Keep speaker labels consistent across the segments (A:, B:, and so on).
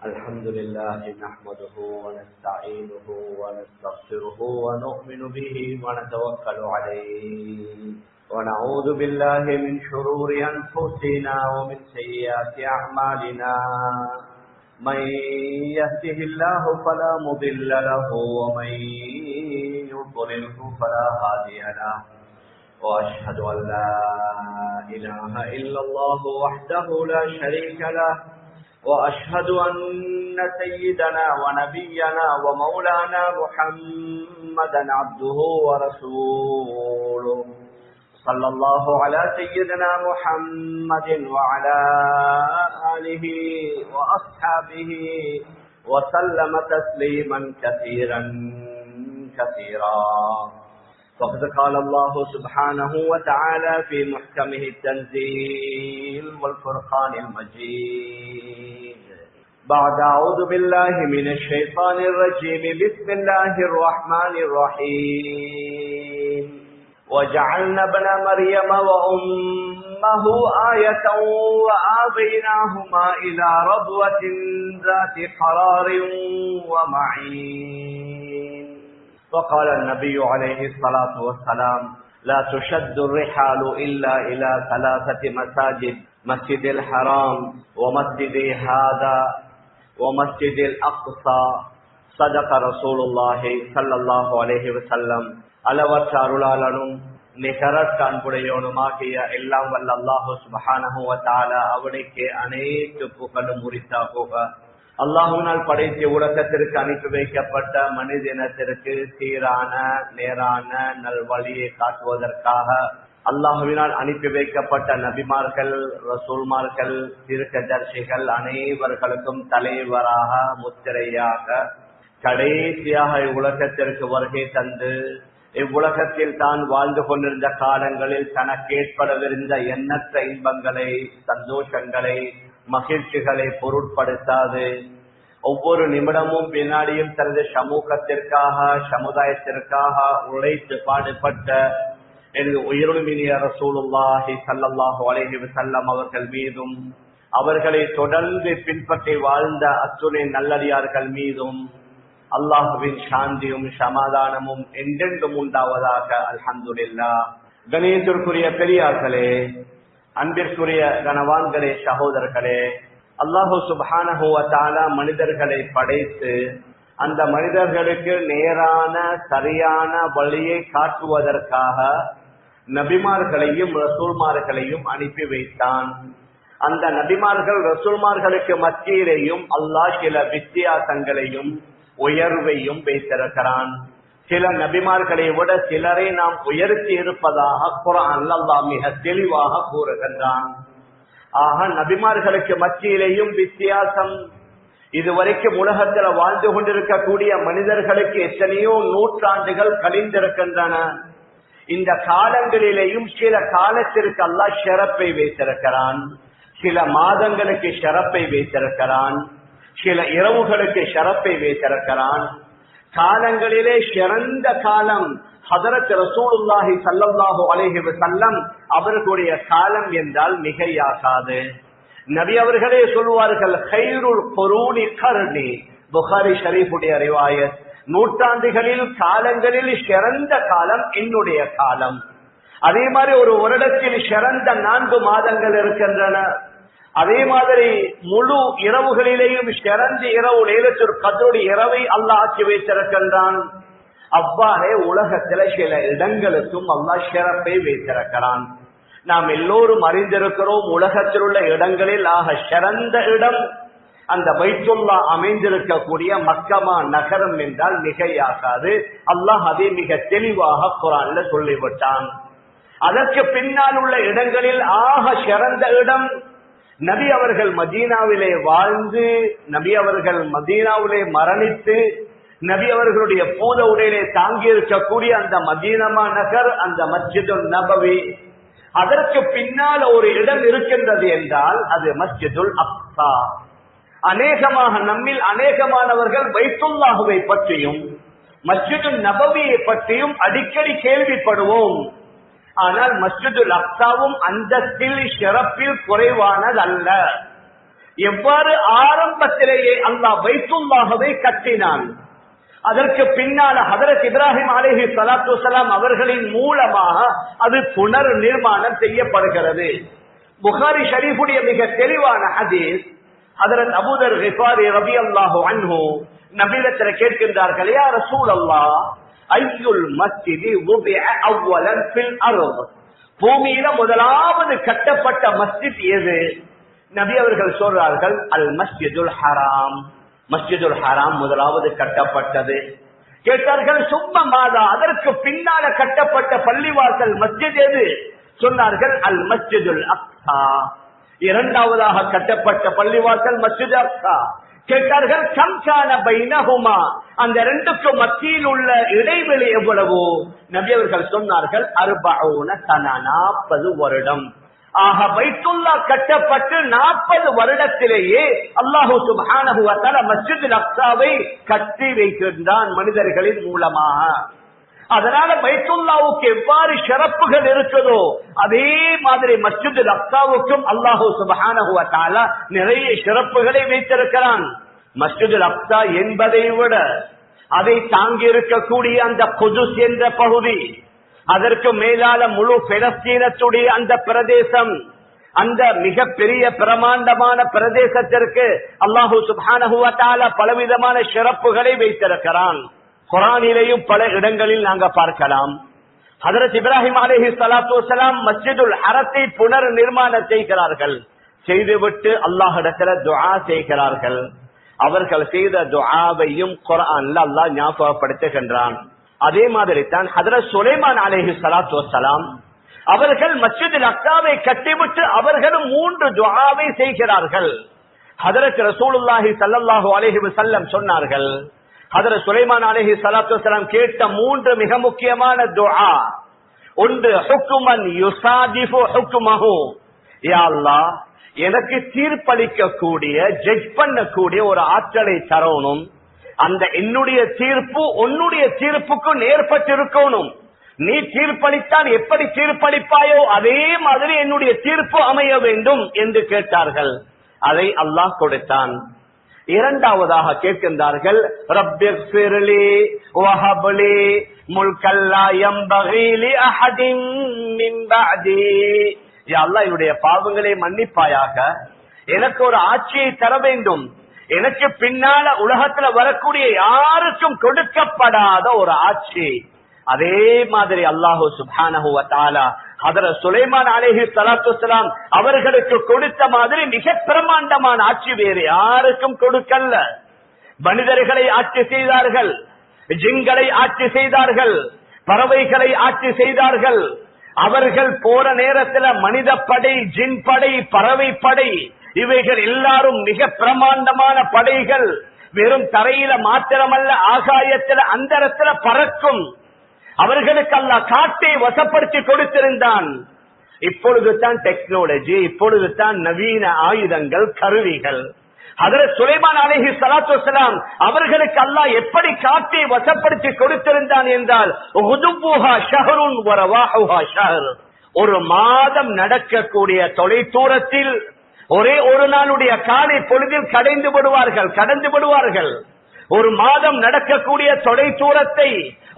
A: الحمد لله نحمده ونستعينه ونستغفره ونؤمن به ونتوكل عليه ونعوذ بالله من شرور أنفسنا ومن سيئات أعمالنا من يهده الله فلا مضل له ومن يضلله فلا هادي له وأشهد أن لا إله إلا الله وحده لا شريك له وأشهد أن سيدنا ونبينا ومولانا محمدا عبده ورسوله صلى الله على سيدنا محمد وعلى آله وأصحابه وسلم تسليما كثيرا كثيرا. فقد قال الله سبحانه وتعالى في محكمه التنزيل والفرقان المجيد بعد أعوذ بالله من الشيطان الرجيم بسم الله الرحمن الرحيم وجعلنا ابن مريم وأمه آية وآويناهما إلى ربوة ذات قرار ومعين. وقال النبي عليه الصلاة والسلام لا تشد الرحال إلا إلى ثلاثة مساجد مسجد الحرام ومسجد هذا ومسجد الأقصى. صدق رسول الله صلى الله عليه وسلم. அளவற்ற அருளாளனும் நிகரற்ற அன்புடையவனுமாகிய எல்லாம் வல்ல அல்லாஹு சுப்ஹானஹு வ தஆலா அவனுக்கு அனைத்து புகழும் உரித்தாகுக. அல்லாஹுவினால் படைத்த உலகத்திற்கு அனுப்பி வைக்கப்பட்ட மனிதனத்திற்கு சீரான நேரான நல்வழியை காட்டுவதற்காக அல்லாஹுவினால் அனுப்பி வைக்கப்பட்ட நபிமார்கள், ரசூல்மார்கள், தீர்க்கதரிசிகள் அனைவர்களுக்கும் தலைவராக முத்திரையாக கடைசியாக இவ்வுலகத்திற்கு வருகை தந்து இவ்வுலகத்தில் தான் வாழ்ந்து கொண்டிருந்த காலங்களில் தனக்கு ஏற்படவிருந்த எண்ணற்ற இன்பங்களை, சந்தோஷங்களை, மகிழ்ச்சிகளை பொருட்படுத்தாது ஒவ்வொரு நிமிடமும் வினாடியும் தனது சமூகத்திற்காக சமுதாயத்திற்காக உழைத்து பாடுபட்ட எனது உயிரினுமினிய ரசூலுல்லாஹி ஸல்லல்லாஹு அலைஹி வஸல்லம் அவர்கள் மீதும் அவர்களை தொடர்ந்து பின்பற்றி வாழ்ந்த அத்துணை நல்லடியார்கள் மீதும் அல்லாஹுவின் சாந்தியும் சமாதானமும் என்றென்றும் உண்டாவதாக. அல்ஹம்துலில்லாஹ். கணேசருக்குரிய பெரியார்களே, அன்பிற்குரிய கனவான்களே, சகோதரர்களே, அல்லாஹு சுப்ஹானஹு வ தஆலா மனிதர்களை படைத்து அந்த மனிதர்களுக்கு நேரான சரியான வழியை காட்டுவதற்காக நபிமார்களையும் ரசூல்மார்களையும் அனுப்பி வைத்தான். அந்த நபிமார்கள் ரசூல்மார்களுக்கு மத்தியிலேயும் அல்லாஹ் சில வித்தியாசங்களையும் உயர்வையும் வைத்திருக்கிறான். சில நபிமார்களை விட சிலரை நாம் உயர்த்தி இருப்பதாக குர்ஆன் அல்லாஹ் மிக தெளிவாக கூறுகின்றான். ஆக நபிமார்களுக்கு மத்தியிலேயும் வித்தியாசம். இதுவரைக்கும் உலகத்தில் வாழ்ந்து கொண்டிருக்கக்கூடிய மனிதர்களுக்கு எத்தனையோ நூற்றாண்டுகள் கழிந்திருக்கின்றன. இந்த காலங்களிலேயும் சில காலத்திற்கு அல்லாஹ் ஷரப்பை வைத்திருக்கிறான், சில மாதங்களுக்கு ஷரப்பை வைத்திருக்கிறான், சில இரவுகளுக்கு ஷரப்பை வைத்திருக்கிறான். காலங்களிலே சிறந்த காலம் ஹதரத் ரசூலுல்லாஹி ஸல்லல்லாஹு அலைஹி வஸல்லம் அவர்களுடைய காலம் என்றால் மிகையாகாது. நபி அவர்களே சொல்வார்கள், கைருல் குரூனி கர்னி. புகாரி ஷரீஃபுடைய ரிவாயத். நூற்றாண்டுகளில் காலங்களில் சிறந்த காலம் என்னுடைய காலம். அதே மாதிரி ஒரு வருடத்தில் சிறந்த 4 மாதங்கள் இருக்கின்றன. அதே மாதிரி முழு இரவுகளிலேயும் சிறந்த இரவு லைலத்துல் கத்ருடைய இரவை அல்லாஹ் ஆக்கி வைத்திருக்கின்றான். அவ்வாறே உலகத்தில சில இடங்களுக்கும் அல்லாஹ் ஷரப்பை வைத்திருக்கிறான். நாம் எல்லோரும் அறிந்திருக்கிறோம், உலகத்தில் உள்ள இடங்களில் ஆக சிறந்த இடம் அந்த பைத்துல்லா அமைந்திருக்கக்கூடிய மக்கமா நகரம் என்றால் மிகையாகாது. அல்லாஹ் அதை மிக தெளிவாக குர்ஆன்ல சொல்லிவிட்டான். அதற்கு பின்னால் உள்ள இடங்களில் ஆக சிறந்த இடம் நபி அவர்கள் மதீனாவிலே வாழ்ந்து நபி அவர்கள் மதீனாவிலே மரணித்து நபி அவர்களுடைய பூத உடையிலே தாங்கி இருக்கக்கூடிய அந்த மதீனமா நகர், அந்த மஸ்ஜிதுல் நபவி. அதற்கு பின்னால் ஒரு இடம் இருக்கின்றது என்றால் அது மஸ்ஜிதுல் அக்ஸா. அநேகமாக நம்மில் அநேகமானவர்கள் பைத்துல்லாஹுவை பற்றியும் மஸ்ஜிதுல் நபவியை பற்றியும் அடிக்கடி கேள்விப்படுவோம். ஆனால் மஸ்ஜிதுல் அக்ஸாவும் அந்தஸ்தில் சிறப்பில் குறைவானதல்ல. எவ்வாறு ஆரம்பத்திலேயே அல்லாஹ் பைத்துல்லாஹவை கட்டினான், அதற்கு பின்னால ஹதரத் இப்ராஹிம் அலைஹி ஸலாத்து வஸலாம் அவர்களின் மூலமாக அது புனர் நிர்மாணம் செய்யப்படுகிறது. புகாரி ஷரீஃபுடைய மிக தெளிவான ஹதீஸ், ஹதரத் அபூதர் கிஃபாரி ரலியல்லாஹு அன்ஹு நபியிடத்தில் கேட்கின்றார்கள், யா ரசூலல்லாஹ் ஐயுல் மஸ்ஜிதி வுதிஅ அவ்வலன் ஃபில் அர்த், பூமியில முதலாவது கட்டப்பட்ட மஸ்ஜித் எது? நபி அவர்கள் சொல்றார்கள், அல் மஸ்ஜிதுல் ஹராம், மஸ்ஜிதுல் ஹராம் முதலாவது கட்டப்பட்டது. கேட்டார்கள், சும்ம மாதா, அதற்கு பின்னால கட்டப்பட்ட பள்ளிவாசல் மஸ்ஜித் எது? சொன்னார்கள், அல் மஸ்ஜிதுல் அக்ஸா, இரண்டாவதாக கட்டப்பட்ட பள்ளிவாசல் மஸ்ஜித் அக்ஸா. கேட்டார்கள், கம்சான பைனஹுமா, அந்த ரெண்டுக்கும் மத்தியில் உள்ள இடைவெளி எவ்வளவு? நபி அவர்கள் சொன்னார்கள், 40 சனா, 40 வருடம். ஆக பைத்துல்லா கட்டப்பட்டு 40 வருடத்திலேயே அல்லாஹு சுப்ஹானஹு வ தஆலா மஸ்ஜிதுல் அக்ஸாவை கட்டி வைக்கின்றான் மனிதர்களின் மூலமாக. அதனால பைத்துல்லாவுக்கு எவ்வாறு சிறப்புகள் இருக்குதோ அதே மாதிரி மஸ்ஜிதுல் அக்ஸாவுக்கும் அல்லாஹு சுப்ஹானஹு வ தஆலா நிறைய சிறப்புகளை வைத்திருக்கிறான். மஸ்ஜிதுல் அக்ஸா என்பதை விட அதை தாங்கி இருக்கக்கூடிய அந்த குதுஸ் என்ற பகுதி, அதற்கு மேலால முழு பெலஸ்தீனத்துடைய அந்த பிரதேசம், அந்த மிக பெரிய பிரமாண்டமான பிரதேசத்திற்கு அல்லாஹு சுப்ஹானஹு வ தஆலா பலவிதமான சிறப்புகளை வைத்திருக்கிறான். குர்ஆனிலேயும் பல இடங்களில் நாங்க பார்க்கலாம். ஹஜ்ரத் இப்ராஹிம் அலைஹி ஸலாத்து வஸலாம் மஸ்ஜிதுல் ஹரத்தை புனர் நிர்மாணம் செய்கிறார்கள். செய்துவிட்டு அல்லாஹ்விடத்தில் துஆ செய்கிறார்கள். அவர்கள் செய்த துஆவையும் குர்ஆன்ல அல்லாஹ் ஞாபகப்படுத்துகின்றான். அதே மாதிரி தான் ஹஜ்ரத் சுலைமான் அலைஹி ஸலாத்து வஸலாம் அவர்கள் மஸ்ஜிதுல் அக்ஸாவை கட்டிவிட்டு அவர்களும் 3 துஆவை செய்கிறார்கள். ஹஜ்ரத் ரசூலுல்லாஹி ஸல்லல்லாஹு அலைஹி வஸல்லம் சொன்னார்கள், ஹஜ்ரத் சுலைமான் அலைஹி ஸலாத்து வஸலாம் கேட்ட 3 மிக முக்கியமான துஆ. ஒன்று, ஹுக்மன் யுசாதிஃபு ஹுக்மஹு, யா அல்லாஹ் எனக்கு தீர்ப்பளிக்க கூடிய, ஜட்ஜ் பண்ணக்கூடிய ஒரு ஆற்றலை தரணும். அந்த என்னுடைய தீர்ப்பு உன்னுடைய தீர்ப்புக்கு நேர்பட்டிருக்கணும். நீ தீர்ப்பளித்தால் எப்படி தீர்ப்பளிப்பாயோ அதே மாதிரி என்னுடைய தீர்ப்பு அமைய வேண்டும் என்று கேட்டார்கள். அதை அல்லாஹ் கொடுத்தான். இரண்டாவதாக கேட்கின்றார்கள், ரப்பிக்ஃபிர்லி வஹப்லி முல்கல் லா யம்பகி லி அஹதின் மின் பஅதி, யா அல்லாஹ் என்னுடைய பாவங்களை மன்னிப்பாயாக, எனக்கு ஒரு ஆட்சியை தர வேண்டும், எனக்கு பின்னால உலகத்துல வரக்கூடிய யாருக்கும் கொடுக்கப்படாத ஒரு ஆட்சி. அதே மாதிரி அல்லாஹு சுப்ஹானஹு வ தஆலா ஹஜ்ரத் சுலைமான் அலைஹி ஸலாத்து வஸலாம் அவர்களுக்கு கொடுத்த மாதிரி மிக பிரமாண்டமான ஆட்சி வேறு யாருக்கும் கொடுக்கல. மனிதர்களை ஆட்சி செய்தார்கள், ஜின்களை ஆட்சி செய்தார்கள், பறவைகளை ஆட்சி செய்தார்கள். அவர்கள் போற நேரத்தில் மனித படை, ஜின் படை, பறவை படை, இவைகள் எல்லாரும் மிக பிரமாண்டமான படைகள். வெறும் தரையில மாத்திரமல்ல, ஆகாயத்தில் அந்தரத்துல பறக்கும். அவர்களுக்கு அல்லாஹ் காட்டை வசப்படுத்தி கொடுத்திருந்தான். இப்பொழுதுதான் டெக்னாலஜி, இப்பொழுதுதான் நவீன ஆயுதங்கள், கருவிகள். ஹஜ்ரத் சுலைமான் அலைஹி ஸலாத்து வஸலாம் அவர்களுக்கு அல்லாஹ் எப்படி காட்டை வசப்படுத்தி கொடுத்திருந்தான் என்றால், உதுபுஹா ஷஹ்ருன் வ ரவாஹுஹா ஷஹர், ஒரு மாதம் நடக்கக்கூடிய தொலை தூரத்தில் ஒரே ஒரு நாளுடைய காலை பொழுதில் கடந்து விடுவார்கள். ஒரு மாதம் நடக்கக்கூடிய தொலை தூரத்தை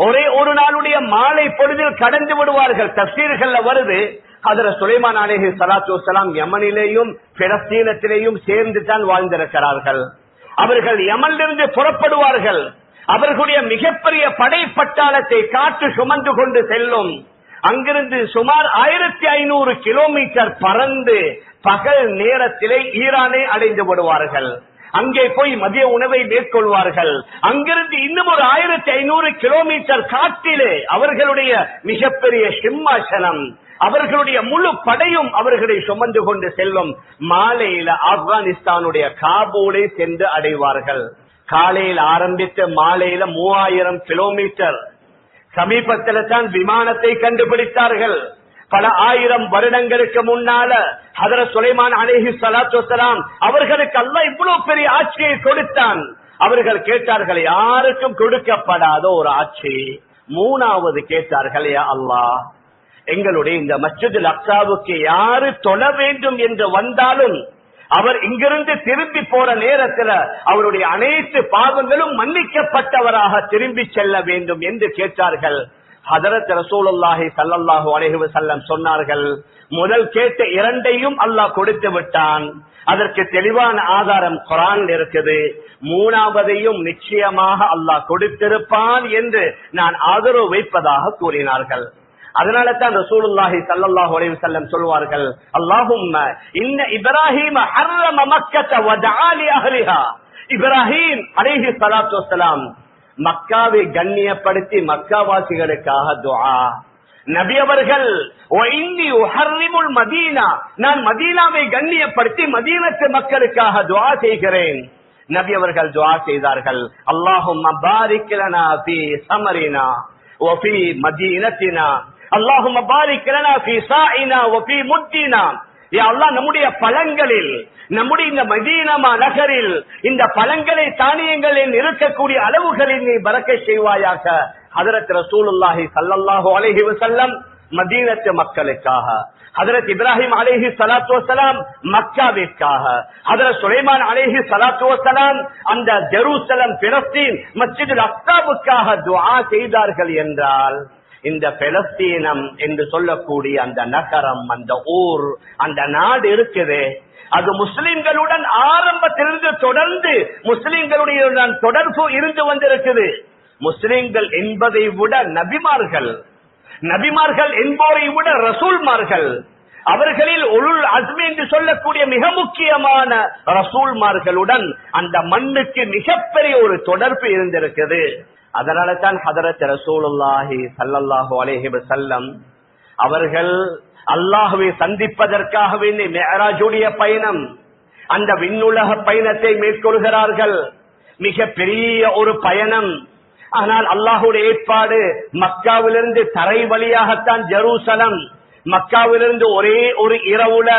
A: ஒரே ஒரு நாளுடைய மாலை பொழுதில் கடந்து விடுவார்கள். தஃசீர்கள்ல வருது, ஹஜ்ரத் சுலைமான் அலைஹி ஸலாத்து வஸலாம் யமனிலேயும் பிலஸ்தீனத்திலேயும் சேர்ந்து தான் வாழ்ந்திருக்கிறார்கள். அவர்கள் யமனிலிருந்து புறப்படுவார்கள். அவர்களுடைய மிகப்பெரிய படை பட்டாளத்தை காற்று சுமந்து கொண்டு செல்லும். அங்கிருந்து சுமார் 1500 கிலோமீட்டர் பறந்து பகல் நேரத்திலே ஈரானை அடைந்து விடுவார்கள். அங்கே போய் மதிய உணவை மேற்கொள்வார்கள். அங்கிருந்து இன்னும் ஒரு 1500 கிலோமீட்டர் காற்றிலே அவர்களுடைய மிகப்பெரிய சிம்மாசனம், அவர்களுடைய முழு படையும் அவர்களை சுமந்து கொண்டு செல்லும். மாலையில ஆப்கானிஸ்தானுடைய காபூலை சென்று அடைவார்கள். காலையில் ஆரம்பித்து மாலையில 3000 கிலோமீட்டர். சமீபத்தில் தான் விமானத்தை கண்டுபிடித்தார்கள். பல 1000 வருடங்களுக்கு முன்னால ஹஜ்ரத் சுலைமான் அலைஹி ஸலாத்து வஸலாம் அவர்களுக்கு அல்லாஹ் இவ்வளவு பெரிய ஆட்சியை கொடுத்தான். அவர்கள் கேட்டார்கள், யாருக்கும் கொடுக்கப்படாத ஒரு ஆட்சி. மூணாவது கேட்டார்கள், யா அல்லாஹ் எங்களுடைய இந்த மஸ்ஜிதுல் அக்ஸாவுக்கு யாரு தொழ வேண்டும் என்று வந்தாலும் அவர் இங்கிருந்து திரும்பி போற நேரத்தில் அவருடைய அனைத்து பாவங்களும் மன்னிக்கப்பட்டவராக திரும்பி செல்ல வேண்டும் என்று கேட்டார்கள். ஹதரத் ரசூலுல்லாஹி ஸல்லல்லாஹு அலைஹி வஸல்லம் சொன்னார்கள், முதல் கேட்ட இரண்டையும் அல்லாஹ் கொடுத்து விட்டான். அதற்கு தெளிவான ஆதாரம் குர்ஆனில் இருக்குது. மூணாவதையும் நிச்சயமாக அல்லாஹ் கொடுத்திருப்பான் என்று நான் ஆதரவு வைப்பதாக கூறினார்கள். அதனால தான் ரசூலுல்லாஹி ஸல்லல்லாஹு அலைஹி வஸல்லம் சொல்வார்கள், அல்லாஹும்ம இன்ன இப்ராஹீம ஹர்ரம மக்கத வ தஆ லி அஹ்லிஹா. இப்ராஹீம் அலைஹி ஸலாத்து வஸலாம் மக்காவை கண்ணியப்படுத்தி மக்காவாசிகளுக்காக துஆ. நபி அவர்கள் நான் மதீனாவை கண்ணியப்படுத்தி மதீனத்து மக்களுக்காக துஆ செய்கிறேன். நபி அவர்கள் துஆ செய்தார்கள், அல்லாஹும்ம பாரிக் லனா ஃபீ ஸமரினா வ ஃபீ மதீனத்தினா, அல்லாஹும்ம பாரிக் லனா ஃபீ ஸாஇனா வ ஃபீ முத்தினா. யா அல்லாஹ், நம்முடைய பழங்களில், நம்முடைய இந்த மதீனா நகரில் இந்த பழங்களை தானியங்களில் இருக்கக்கூடிய அளவுகளில் நீ பரக்கத் செய்வாயாக. ஹஜ்ரத் ரசூலுல்லாஹி ஸல்லல்லாஹு அலைஹி வஸல்லம் மதீனத்து மக்களுக்காக, ஹஜ்ரத் இப்ராஹிம் அலைஹி ஸலாத்து வஸலாம் மக்காவிற்காக, ஹஜ்ரத் சுலைமான் அலைஹி ஸலாத்து வஸலாம் அந்த ஜெருசலம் பிலஸ்தீன் மஸ்ஜிதுல் அக்ஸாவுக்காக துஆ செய்தார்கள் என்றால், இந்த பிலஸ்தீனம் என்று சொல்லக்கூடிய அந்த நகரம், அந்த ஊர், அந்த நாடு இருக்குது, அது முஸ்லிம்களுடன் ஆரம்பத்திலிருந்து தொடர்ந்து முஸ்லிம்களுடைய தொடர்பு இருந்து வந்திருக்குது. முஸ்லிம்கள் என்பதை விட நபிமார்கள், நபிமார்கள் என்போரை விட ரசூல்மார்கள், அவர்களில் உலுல் அஸ்மி என்று சொல்லக்கூடிய மிக முக்கியமான ரசூல்மார்களுடன் அந்த மண்ணுக்கு மிகப்பெரிய ஒரு தொடர்பு இருந்திருக்குது. அதனால தான் ஹதரத் ரசூலுல்லாஹி ஸல்லல்லாஹு அலைஹி வஸல்லம் அவர்கள் அல்லாஹ்வை சந்திப்பதற்காக வேண்டி மிஅராஜுடைய பயணம், அந்த விண்ணுலக பயணத்தை மேற்கொள்கிறார்கள். மிக பெரிய ஒரு பயணம். ஆனால் அல்லாஹ்வுடைய ஏற்பாடு, மக்காவிலிருந்து தரை வழியாகத்தான் ஜெருசலம், மக்காவிலிருந்து ஒரே ஒரு இரவுல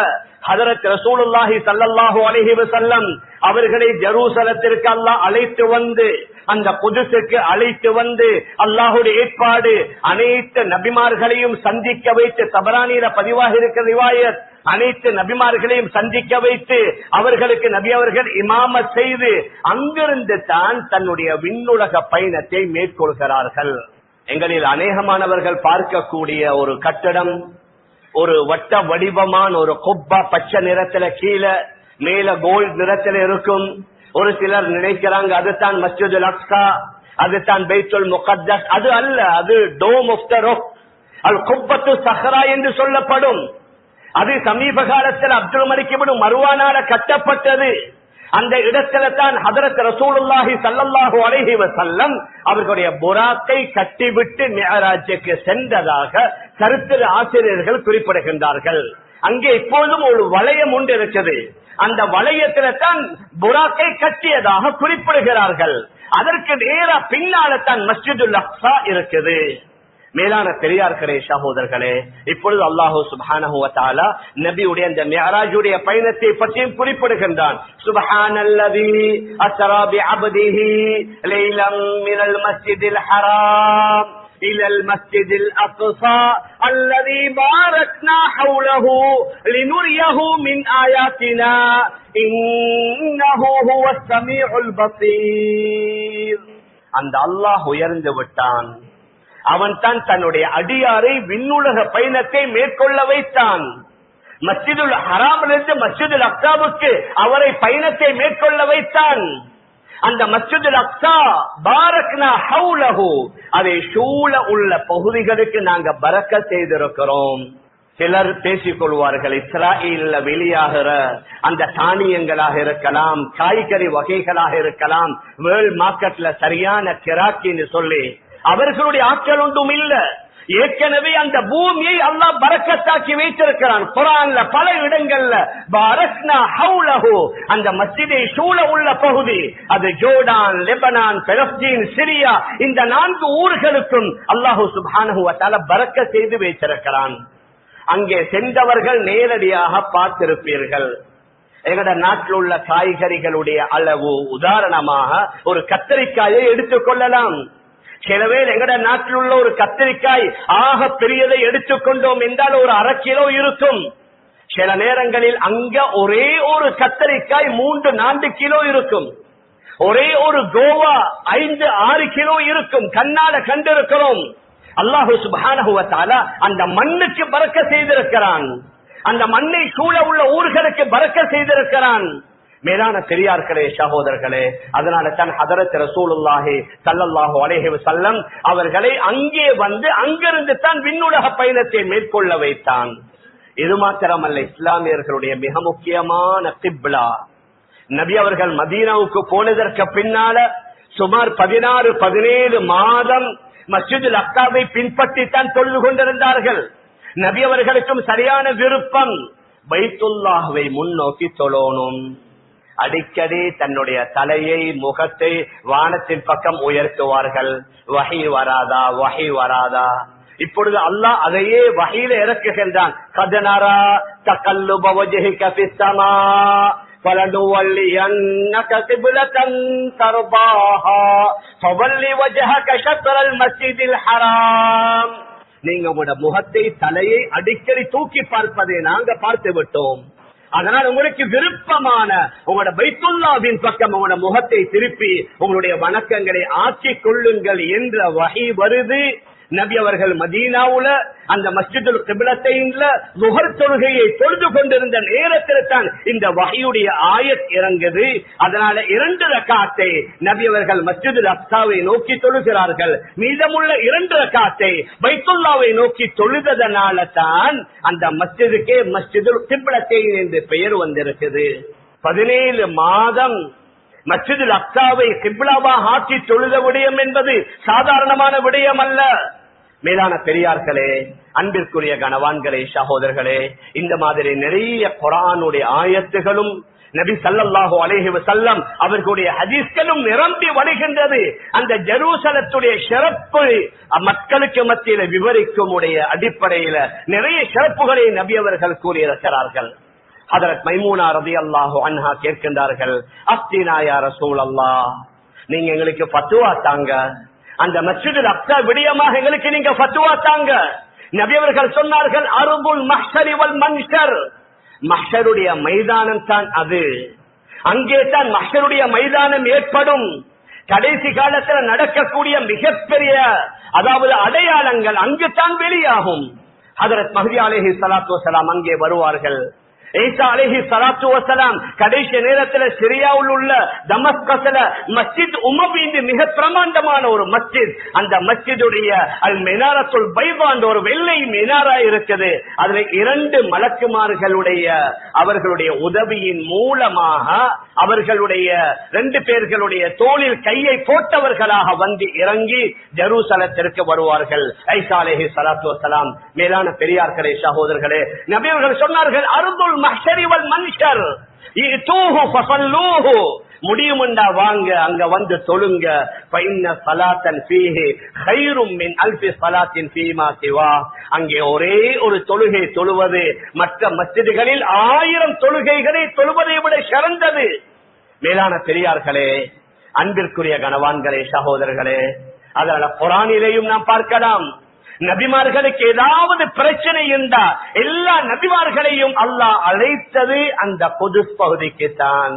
A: ஹஜரத் ரசூலுல்லாஹி ஸல்லல்லாஹு அலைஹி வஸல்லம் அவர்களை ஜெருசலத்திற்கு அல்லாஹ் அழைத்து வந்து, அந்த குதுஸுக்கு அழைத்து வந்து, அல்லாஹ்வுடைய ஏற்பாடு அனைத்து நபிமார்களையும் சந்திக்க வைத்து, தபரானியில பதிவாக இருக்கிற ரிவாயத், அனைத்து நபிமார்களையும் சந்திக்க வைத்து அவர்களுக்கு நபி அவர்கள் இமாமத் செய்து அங்கிருந்து தான் தன்னுடைய விண்ணுலக பயணத்தை மேற்கொள்கிறார்கள். எங்களில் அநேகமானவர்கள் பார்க்கக்கூடிய ஒரு கட்டடம், ஒரு வட்ட வடிவமான ஒரு குப்பா, பச்சை நிறத்துல கீழே மேல கோல்ட் நிறத்துல இருக்கும். ஒரு சிலர் நினைக்கிறாங்க அதுதான் மஸ்ஜிதுல் அக்ஸா, அதுதான் பைத்துல் முகத்தஸ். அது அல்ல, அது டோம் ஆஃப் த ராக், அல் குப்பத்து சஹ்ரா என்று சொல்லப்படும். அது சமீப காலத்தில் அப்துல் மலிக் இப்னு மர்வானால கட்டப்பட்டது. அந்த இடத்துல தான் ஹஜ்ரத் ரசூலுல்லாஹி ஸல்லல்லாஹு அலைஹி வஸல்லம் அவர்களுடைய புராக்கை கட்டிவிட்டு மிஅராஜுக்கு சென்றதாக சரித்திர ஆசிரியர்கள் குறிப்பிடுகின்றார்கள். அங்கே இப்போதும் ஒரு வளையம் ஒன்று இருக்குது. அந்த வளையத்துல தான் புராக்கை கட்டியதாக குறிப்பிடுகிறார்கள். அதற்கு நேர பின்னால தான் மஸ்ஜிதுல் அக்ஸா இருக்குது. மேலான பெரியார்களே, சகோதரர்களே, இப்பொழுது அல்லாஹு சுப்ஹானஹு வ தஆலா நபியுடைய அந்த மிஅராஜுடைய பயணத்தை பற்றியும் குறிப்பிடுகின்றான். சுப்ஹானல்லதி அஸ்ரா பிஅப்திஹி லைலம் மினல் மஸ்ஜிதில் ஹராம் இலல் மஸ்ஜிதில் அக்ஸா அல்லதி பாரக்னா ஹவுலஹு லினுரியஹு மின் ஆயாத்தினா இன்னஹு ஹுவஸ் ஸமீஉல் பஸீர். அந்த அல்லாஹ் உயர்ந்து விட்டான். அவன் தான் தன்னுடைய அடியாரை விண்ணுலக பயணத்தை மேற்கொள்ள வைத்தான். மஸ்ஜிதுல் ஹராமிலிருந்து மஸ்ஜிதுல் அக்ஸாவுக்கு அவரை பயணத்தை மேற்கொள்ள வைத்தான். அந்த மஸ்ஜிதுல் அக்ஸா பாரக்னா ஹவுலஹு, அதை சூழ உள்ள பகுதிகளுக்கு நாங்க பரக்கத் செய்திருக்கிறோம். சிலர் பேசிக் கொள்வார்கள், இஸ்ராயேல்ல வெளியாகிற அந்த தானியங்களாக இருக்கலாம், காய்கறி வகைகளாக இருக்கலாம், வேர்ல்ட் மார்க்கெட்ல சரியான கிராக்கின்னு சொல்லி அவர்களுடைய ஆட்கள் ஒன்றும் இல்ல. ஏற்கனவே அந்த பூமியை அல்லாஹ் பரக்கத்தாக்கி வைத்திருக்கிறான். குர்ஆன்ல பல இடங்கள்ல பாரக்னா ஹவுலஹு, அந்த மஸ்ஜிதை சூழ உள்ள பகுதி, அது ஜோர்டான், லெபனான், பலஸ்தீன், சிரியா, இந்த 4 ஊர்களுக்கும் அல்லாஹ் சுப்ஹானஹு வ தஆலா பரக்கத் செய்து வைத்திருக்கிறான். அங்கே சென்றவர்கள் நேரடியாக பார்த்திருப்பீர்கள். எங்கட நாட்டில் உள்ள காய்கறிகளுடைய அளவு, உதாரணமாக ஒரு கத்தரிக்காயை எடுத்துக் கொள்ளலாம். சிலவே எங்கட நாட்டில் உள்ள ஒரு கத்திரிக்காய் ஆக பெரியதை எடுத்துக்கொண்டோம் என்றால் ஒரு 1/2 கிலோ இருக்கும். சில நேரங்களில் அங்க ஒரே ஒரு கத்தரிக்காய் 3-4 கிலோ இருக்கும், ஒரே ஒரு கோவா 5-6 கிலோ இருக்கும். கண்ணால கண்டிருக்கிறோம். அல்லாஹு சுப்ஹானஹு வ தஆலா அந்த மண்ணுக்கு பரக்கத் செய்திருக்கிறான், அந்த மண்ணை சூழ உள்ள ஊர்களுக்கு பரக்கத் செய்திருக்கிறான். மேலான பெரியார்களே, சகோதரர்களே, அதனால தான் ஹதரத் ரசூலுல்லாஹி ஸல்லல்லாஹு அலைஹி வஸல்லம் அவர்களை அங்கே வந்து அங்கிருந்து தான் விண்ணுலக பயணத்தை மேற்கொள்ள வைத்தான். இது மாத்திரமல்ல, இஸ்லாமியர்களுடைய மிக முக்கியமான கிப்லா. நபி அவர்கள் மதீனாவுக்கு போனதற்கு பின்னால சுமார் 16-17 மாதம் மஸ்ஜிதுல் அக்ஸாவை பின்பற்றித்தான் தொழுது கொண்டிருந்தார்கள். நபி அவர்களுக்கும் சரியான விருப்பம் பைத்துல்லாஹ்வை முன்னோக்கி தொழணும். அடிக்கடி தன்னுடைய தலையை, முகத்தை வானத்தின் பக்கம் உயர்த்துவார்கள். வஹி வராதா, வஹி வராதா. இப்பொழுது அல்லாஹ் அதையே வஹீல இறக்குகின்றான். கதனரா தகல்லுப வஜ்ஹிக ஃபிஸ்ஸமா فَلَنُوَلِّيَنَّكَ قِبْلَةً تَرْضَاهَا فَوَلِّ وَجْهَكَ شَطْرَ الْمَسْجِدِ الْحَرَامِ. நீங்க உங்களோட முகத்தை, தலையை அடிக்கடி தூக்கி பார்ப்பதை நாங்க பார்த்து விட்டோம். அதனால் உங்களுக்கு விருப்பமான உங்களோட பைத்துல்லாஹ்வின் பக்கம் உங்களோட முகத்தை திருப்பி உங்களுடைய வணக்கங்களை ஆக்கிக் கொள்ளுங்கள் என்ற வஹி வருது. நபி அவர்கள் மதீனாவுல அந்த மஸ்ஜிதுல் கிப்லத்தைன்ல லுஹர் தொழுகையை தொழுது கொண்டிருந்த நேரத்தில் தான் இந்த வஹியுடைய ஆயத் இறங்குது. அதனால 2 ரக்காத்தை நபி அவர்கள் மஸ்ஜிதுல் அக்ஸாவை நோக்கி தொழுகிறார்கள். மீதமுள்ள 2 ரக்காத்தை பைத்துல்லாவை நோக்கி தொழுததனால தான் அந்த மஸ்ஜிதுக்கே மஸ்ஜிதுல் கிப்லத்தைன் என்று பெயர் வந்திருக்குது. 17 மாதம் மஸ்ஜிதுல் அக்ஸாவை கிப்லாவாக ஆக்கி தொழுத விடயம் என்பது சாதாரணமான விடயம் அல்ல. மேலான பெரியார்களே, அன்பிற்குரிய கணவான்களே, சகோதரர்களே, இந்த மாதிரி நிறைய குர்ஆனுடைய ஆயத்துகளும் நபி ஸல்லல்லாஹு அலைஹி வஸல்லம் அவர்களுடைய ஹதீஸ்களும் நிரம்பி வழிகின்றது. அந்த ஜெருசலத்துடைய சிறப்பு மக்களுக்கு மத்தியில விவரிக்கும் உடைய அடிப்படையில நிறைய சிறப்புகளை நபி அவர்கள் கூறியிருக்கிறார்கள். ஹதரத் மைமூனா ரலியல்லாஹு அன்ஹா கேட்கின்றார்கள், அஃப்தினா யா ரசூலல்லாஹ், நீங்க எங்களுக்கு ஃபத்வா தாங்க, அந்த மஸ்ஜிதுல் அக்ஸா விடயமாக எங்களுக்கு நீங்க ஃபத்வா தாங்க. நபி அவர்கள் சொன்னார்கள், அர்துல் மஹ்ஷரி வல் மன்ஷர், மஹ்ஷருடைய மைதானம் தான் அது, அங்கே தான் மஹ்ஷருடைய மைதானம் ஏற்படும். கடைசி காலத்தில் நடக்கக்கூடிய மிகப்பெரிய அதாவது அடையாளங்கள் அங்குதான் வெளியாகும். ஹதரத் மஹ்தி அலைஹி ஸலாத்து வஸலாம் அங்கே வருவார்கள். ஈசா அலைஹி ஸலாத்து வஸலாம் கடைசி நேரத்தில் சிரியாவில் உள்ள தமஸ்கஸ்ல மஸ்ஜித் உமவி மிக பிரமாண்டமான ஒரு மஸ்ஜித், அந்த மஸ்ஜிதுடைய அல் மினாரத்துல் பைதா என்ற ஒரு வெள்ளை மினாரா இருக்குது. அதுல 2 மலக்குமார்களுடைய அவர்களுடைய உதவியின் மூலமாக அவர்களுடைய 2 பேர்களுடைய தோளில் கையை போட்டவர்களாக வந்து இறங்கி ஜெருசலத்திற்கு வருவார்கள். ஈசா அலைஹி ஸலாத்து வஸலாம். மேலான பெரியார்களே, சகோதரர்களே, நபி அவர்கள் சொன்னார்கள், அர்துல் மஹ்ஷரி வல் மன்ஷர் இதூஹு ஃபஸல்லூஹு, முடியும்டா வாங்க அங்க வந்து தொழுங்க. ஃபைன்ன ஸலாத்தன் ஃபீஹி கைரும் மின் அல்ஃபி ஸலாத்தின் ஃபீமா சிவா, அங்கே ஒரே ஒரு தொழுகை தொழுவது மற்ற மஸ்ஜிதுகளில் 1000 தொழுகைகளை தொழுவதை விட சிறந்தது. மேலான பெரியார்களே, அன்பிற்குரிய கணவான்களே, சகோதரர்களே, அதனால குர்ஆனிலேயும் நாம் பார்க்கலாம், நபிமார்களுக்கு ஏதாவது பிரச்சனை இருந்தா எல்லா நபிமார்களையும் அல்லாஹ் அழைத்தது அந்த குதுஸ் பகுதிக்கு தான்.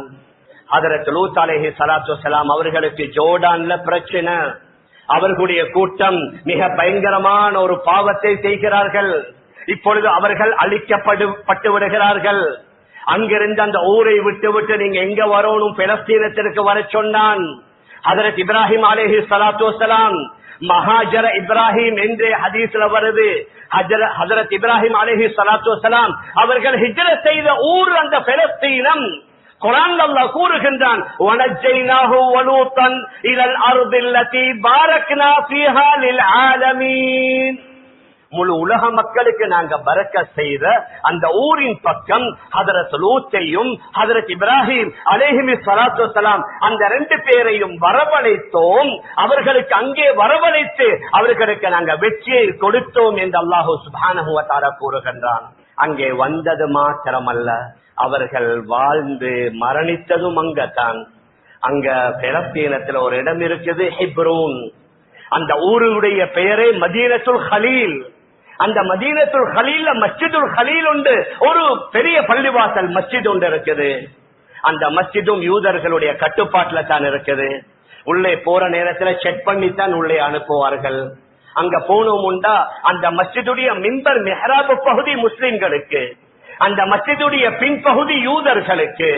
A: ஹதரத் லூத் அலைஹி ஸலாத்து வஸலாம் அவர்களுக்கு ஜோர்டான்ல பிரச்சனை. அவர்களுடைய கூட்டம் மிக பயங்கரமான ஒரு பாவத்தை செய்கிறார்கள். இப்பொழுது அவர்கள் அழிக்கப்பட்டு விடுகிறார்கள். அங்கிருந்து அந்த ஊரை விட்டு நீங்க எங்க வரணும், பெலஸ்தீனத்திற்கு வர சொன்னான். ஹதரத் இப்ராஹிம் அலைஹி ஸலாத்து வஸலாம் மஹாஜர இப்ராஹிம் என்றே ஹதீஸ்ல வருது. ஹஜரத் இப்ராஹிம் அலைஹி ஸலாத்து வஸலாம் அவர்கள் ஹிஜ்ரத் செய்த ஊர் அந்த பெலஸ்தீனம். குர்ஆன்ல அல்லாஹ் கூறுகின்றான், வனஜைனாஹு வலூத்தன் இலல் அர்தில்லதி பாரக்னா ஃபீஹா லில் ஆலமீன், முழு உலக மக்களுக்கு நாங்க பரக்கத் செய்த அந்த ஊரின் பக்கம் ஹதரத் லூத்தையும் ஹதரத் இப்ராஹிம் அலைஹி ஸலாத்து வஸலாம் அந்த 2 பேரையும் வரவழைத்தோம். அவர்களுக்கு அங்கே வரவழைத்து அவர்களுக்கு நாங்க வெற்றியை கொடுத்தோம் என்று அல்லாஹ் சுப்ஹானஹு வ தஆலா கூறுகின்றான். அங்கே வந்தது மாத்திரமல்ல, அவர்கள் வாழ்ந்து மரணித்ததும் அங்கத்தான். அங்க பெலஸ்தீனத்தில் ஒரு இடம் இருக்குது, ஹெப்ரோன். அந்த ஊருடைய பெயரே மதீனத்துல் ஹலீல். அந்த மதீனத்துல் கலீல்ல மஸ்ஜிதுல் கலீல் உண்டு, ஒரு பெரிய பள்ளிவாசல் மஸ்ஜித் ஒன்று இருக்குது. அந்த மஸ்ஜிதும் யூதர்களுடைய கட்டுப்பாட்டுல தான் இருக்குது. உள்ளே போற நேரத்துல செக் பண்ணித்தான் உள்ளே அனுப்புவார்கள். அங்க போனோம்டா அந்த மஸ்ஜிதுடைய மிம்பர் மெஹராபு பகுதி முஸ்லிம்களுக்கு, அந்த மஸ்ஜிதுடைய பின்பகுதி யூதர்களுக்கு.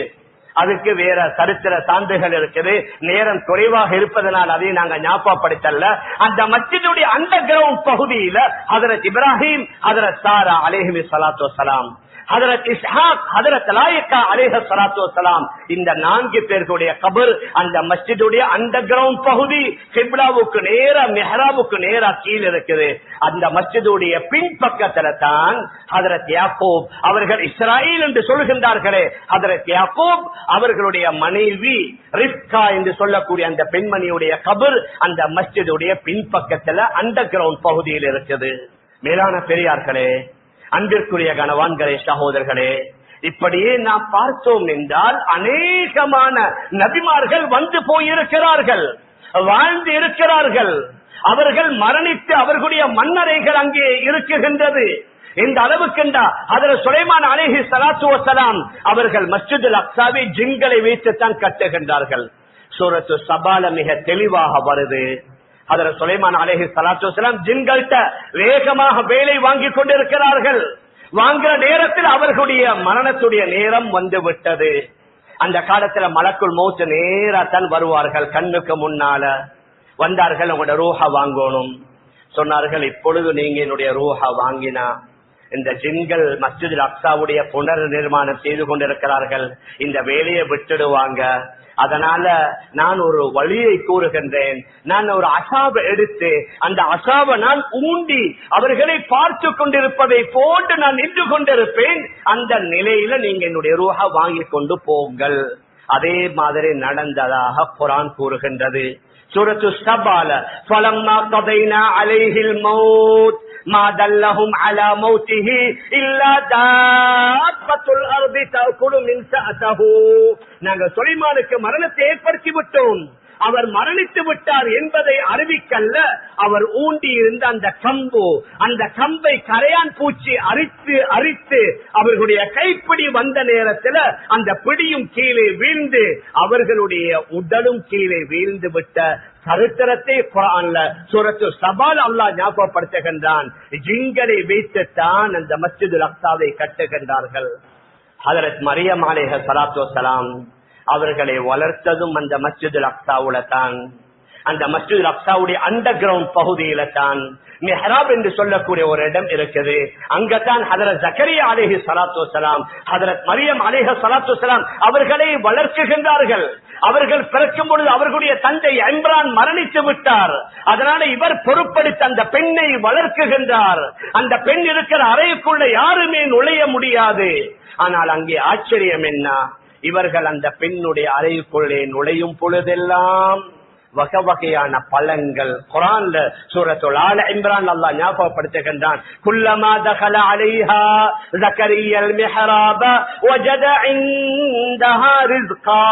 A: அதுக்கு வேற சரித்திர சான்றுகள் இருக்குது. நேரம் குறைவாக இருப்பதனால் அதை நாங்க ஞாபகப்படுத்தல. அந்த மஸ்ஜிதுடைய அண்டர் கிரவுண்ட் பகுதியில ஹஜரத் இப்ராஹிம், ஹஜரத் சாரா அலைஹி ஸலாத்து வஸலாம், ஹஜரத் இஸ்ஹாக், ஹஜரத் லாயிகா அலைஹி ஸலாத்து வஸலாம், இந்த 4 பேர்களுடைய கபர் அந்த மஸ்ஜிதுடைய அண்டர் கிரவுண்ட் பகுதி கிப்லாவுக்கு நேரா மிஹ்ராபுக்கு நேரா கீழே இருக்குது. அந்த மஸ்ஜிதுடைய பின்பக்கத்துல தான் ஹஜரத் யாக்கூப் அவர்கள், இஸ்ராயீல் என்று சொல்கின்றார்களே, ஹஜரத் யாக்கூப் அவர்களுடைய மனைவி ரிப்கா என்று சொல்லக்கூடிய அந்த பெண்மணியுடைய கபர் அந்த மஸ்ஜிதுடைய பின்பக்கத்துல அண்டர் கிரவுண்ட் பகுதியில் இருக்குது. மேலான பெரியார்களே, அன்பிற்குரிய கணவான்களே, சகோதரர்களே, இப்படியே நாம் பார்த்தோம் என்றால் அநேகமான நபிமார்கள் வந்து போயிருக்கிறார்கள், வாழ்ந்து இருக்கிறார்கள். அவர்கள் மரணித்து அவர்களுடைய மன்னரைகள் அங்கே இருக்குகின்றது. இந்த அளவுக்குண்டா ஹஜ்ரத் சுலைமான் அலைஹி ஸலாத்து வஸலாம் அவர்கள் மஸ்ஜிதுல் அக்ஸாவை ஜின்களை வைத்துத்தான் கட்டுகின்றார்கள். சூரத்து சபால மிக தெளிவாக வருது. ஹஜ்ரத் சுலைமான் அலைஹி ஸலாத்து வஸலாம் ஜின்கள்ட்ட வேகமாக வேலை வாங்கி கொண்டிருக்கிறார்கள். வாங்குற நேரத்தில் அவர்களுடைய மரணத்துடைய நேரம் வந்து விட்டது. அந்த காலத்துல மலக்குல் மௌத் நேரத்தான் வருவார்கள். கண்ணுக்கு முன்னால வந்தார்கள், உங்களோட ரூஹ வாங்கணும் சொன்னார்கள். இப்பொழுது நீங்க என்னுடைய ரூஹ வாங்கினா இந்த ஜின்கள் மஸ்ஜிதுல் அக்ஸாவுடைய புனர் நிர்மாணம் செய்து கொண்டிருக்கிறார்கள், இந்த வேலையை விட்டுடுவாங்க. அதனால நான் ஒரு வழியை கூறுகின்றேன். நான் ஒரு அசாப எடுத்து அந்த அசாப நான் ஊண்டி அவர்களை பார்த்து கொண்டிருப்பதை போன்று நான் நின்று கொண்டிருப்பேன். அந்த நிலையில நீங்க என்னுடைய ரூஹ வாங்கி கொண்டு போங்கள். அதே மாதிரி நடந்ததாக குர்ஆன் கூறுகின்றது. சூரத்து ஸபால ஃபலம்மா கதைனா அலைஹில் மௌத் ما دلهم على موته إلا دابة الأرض تأكل من سأته. நாங்கள் சுலைமானுக்கு மரணத்தை ஏற்படுத்தி விட்டோம், அவர் மரணித்து விட்டார் என்பதை அறிவிக்கல்ல, அவர் ஊண்டி இருந்த அந்த கம்பு, அந்த கம்பை கரையான் பூச்சி அரித்து அரித்து அவர்களுடைய கைப்பிடி வந்த நேரத்தில் அந்த பிடியும் கீழே வீழ்ந்து அவர்களுடைய உடலும் கீழே வீழ்ந்து விட்ட சரித்திரத்தை குர்ஆன்ல சூரத்து ஸபால் அல்லாஹ் ஞாபகப்படுத்துகின்றான். ஜின்களை வைத்துத்தான் அந்த மஸ்ஜிதுல் அக்ஸாவை கட்டுகின்றார்கள். ஹஜ்ரத் மரியம் அலைஹி ஸலாத்து வஸலாம் அவர்களை வளர்த்ததும் அந்த மஸ்ஜிதுல் அக்ஸாவுல தான். அந்த மஸ்ஜிதுல் அக்ஸாவுடைய அண்டர் கிரவுண்ட் பகுதியில தான் மிஹ்ராப் என்று சொல்லக்கூடிய ஒரு இடம் இருக்குது. அங்கதான் ஹஜ்ரத் ஜக்கரியா அலைஹி ஸலாத்து வஸலாம், ஹஜ்ரத் மரியம் அலைஹி ஸலாத்து வஸலாம் அவர்களை வளர்க்குகின்றார்கள். அவர்கள் பிறக்கும் பொழுது அவர்களுடைய தந்தை இம்ரான் மரணித்து விட்டார். அதனால இவர் பொறுப்படுத்த அந்த பெண்ணை வளர்க்குகின்றார். அந்த பெண் இருக்கிற அறைக்குள்ள யாருமே நுழைய முடியாது. ஆனால் அங்கே ஆச்சரியம் என்ன, இவர்கள் அந்த பெண்ணுடைய அறைக்குள்ளே நுழையும் பொழுதெல்லாம் வகை வகையான பழங்கள். குர்ஆன்ல சூரத்துல் ஆல இம்ரான் அல்லாஹ் ஞாபகப்படுத்துகின்றான். குல்லமா தகல அலைஹா ஜக்கரியால் மிஹ்ராப வஜத இன்தஹா ரிஸ்கா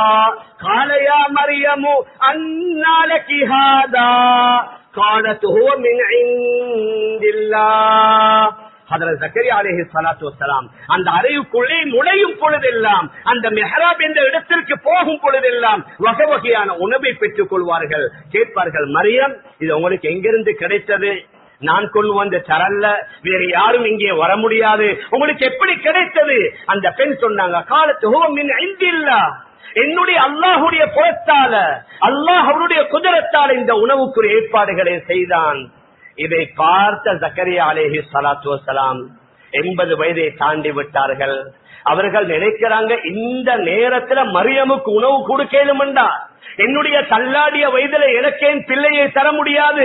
A: قال يا مريم أنى لك هذا قالت هو من عند الله. ஹஜ்ரத் ஜக்கரியா அலைஹி ஸலாத்து வஸலாம் அந்த அறைக்குள்ளே நுழையும் பொழுதெல்லாம், அந்த மிஹ்ராப் என்ற இடத்திற்கு போகும் பொழுதெல்லாம் வகை வகையான உணவை பெற்றுக் கொள்வார்கள். கேட்பார்கள், மரியம் இது உங்களுக்கு எங்கிருந்து கிடைத்தது? நான் கொண்டு வந்து தரல, வேறு யாரும் இங்கே வர முடியாது, உங்களுக்கு எப்படி கிடைத்தது? அந்த பெண் சொன்னாங்க, காலத்து ஹுவ மின் இன்தில்லாஹ், என்னுடைய அல்லாஹ்வுடைய புறத்தால, அல்லாஹ் அவருடைய குதிரத்தால் இந்த உணவுக்குரிய ஏற்பாடுகளை செய்தான். இதை பார்த்த ஜக்கரியா அலைஹி ஸலாத்து வஸலாம் 80 வயதை தாண்டி விட்டார்கள். அவர்கள் நினைக்கிறாங்க, இந்த நேரத்துல மரியமுக்கு உணவு கொடுக்கலும்டா, என்னுடைய தள்ளாடிய வயதில எனக்கு என் பிள்ளையை தர முடியாது.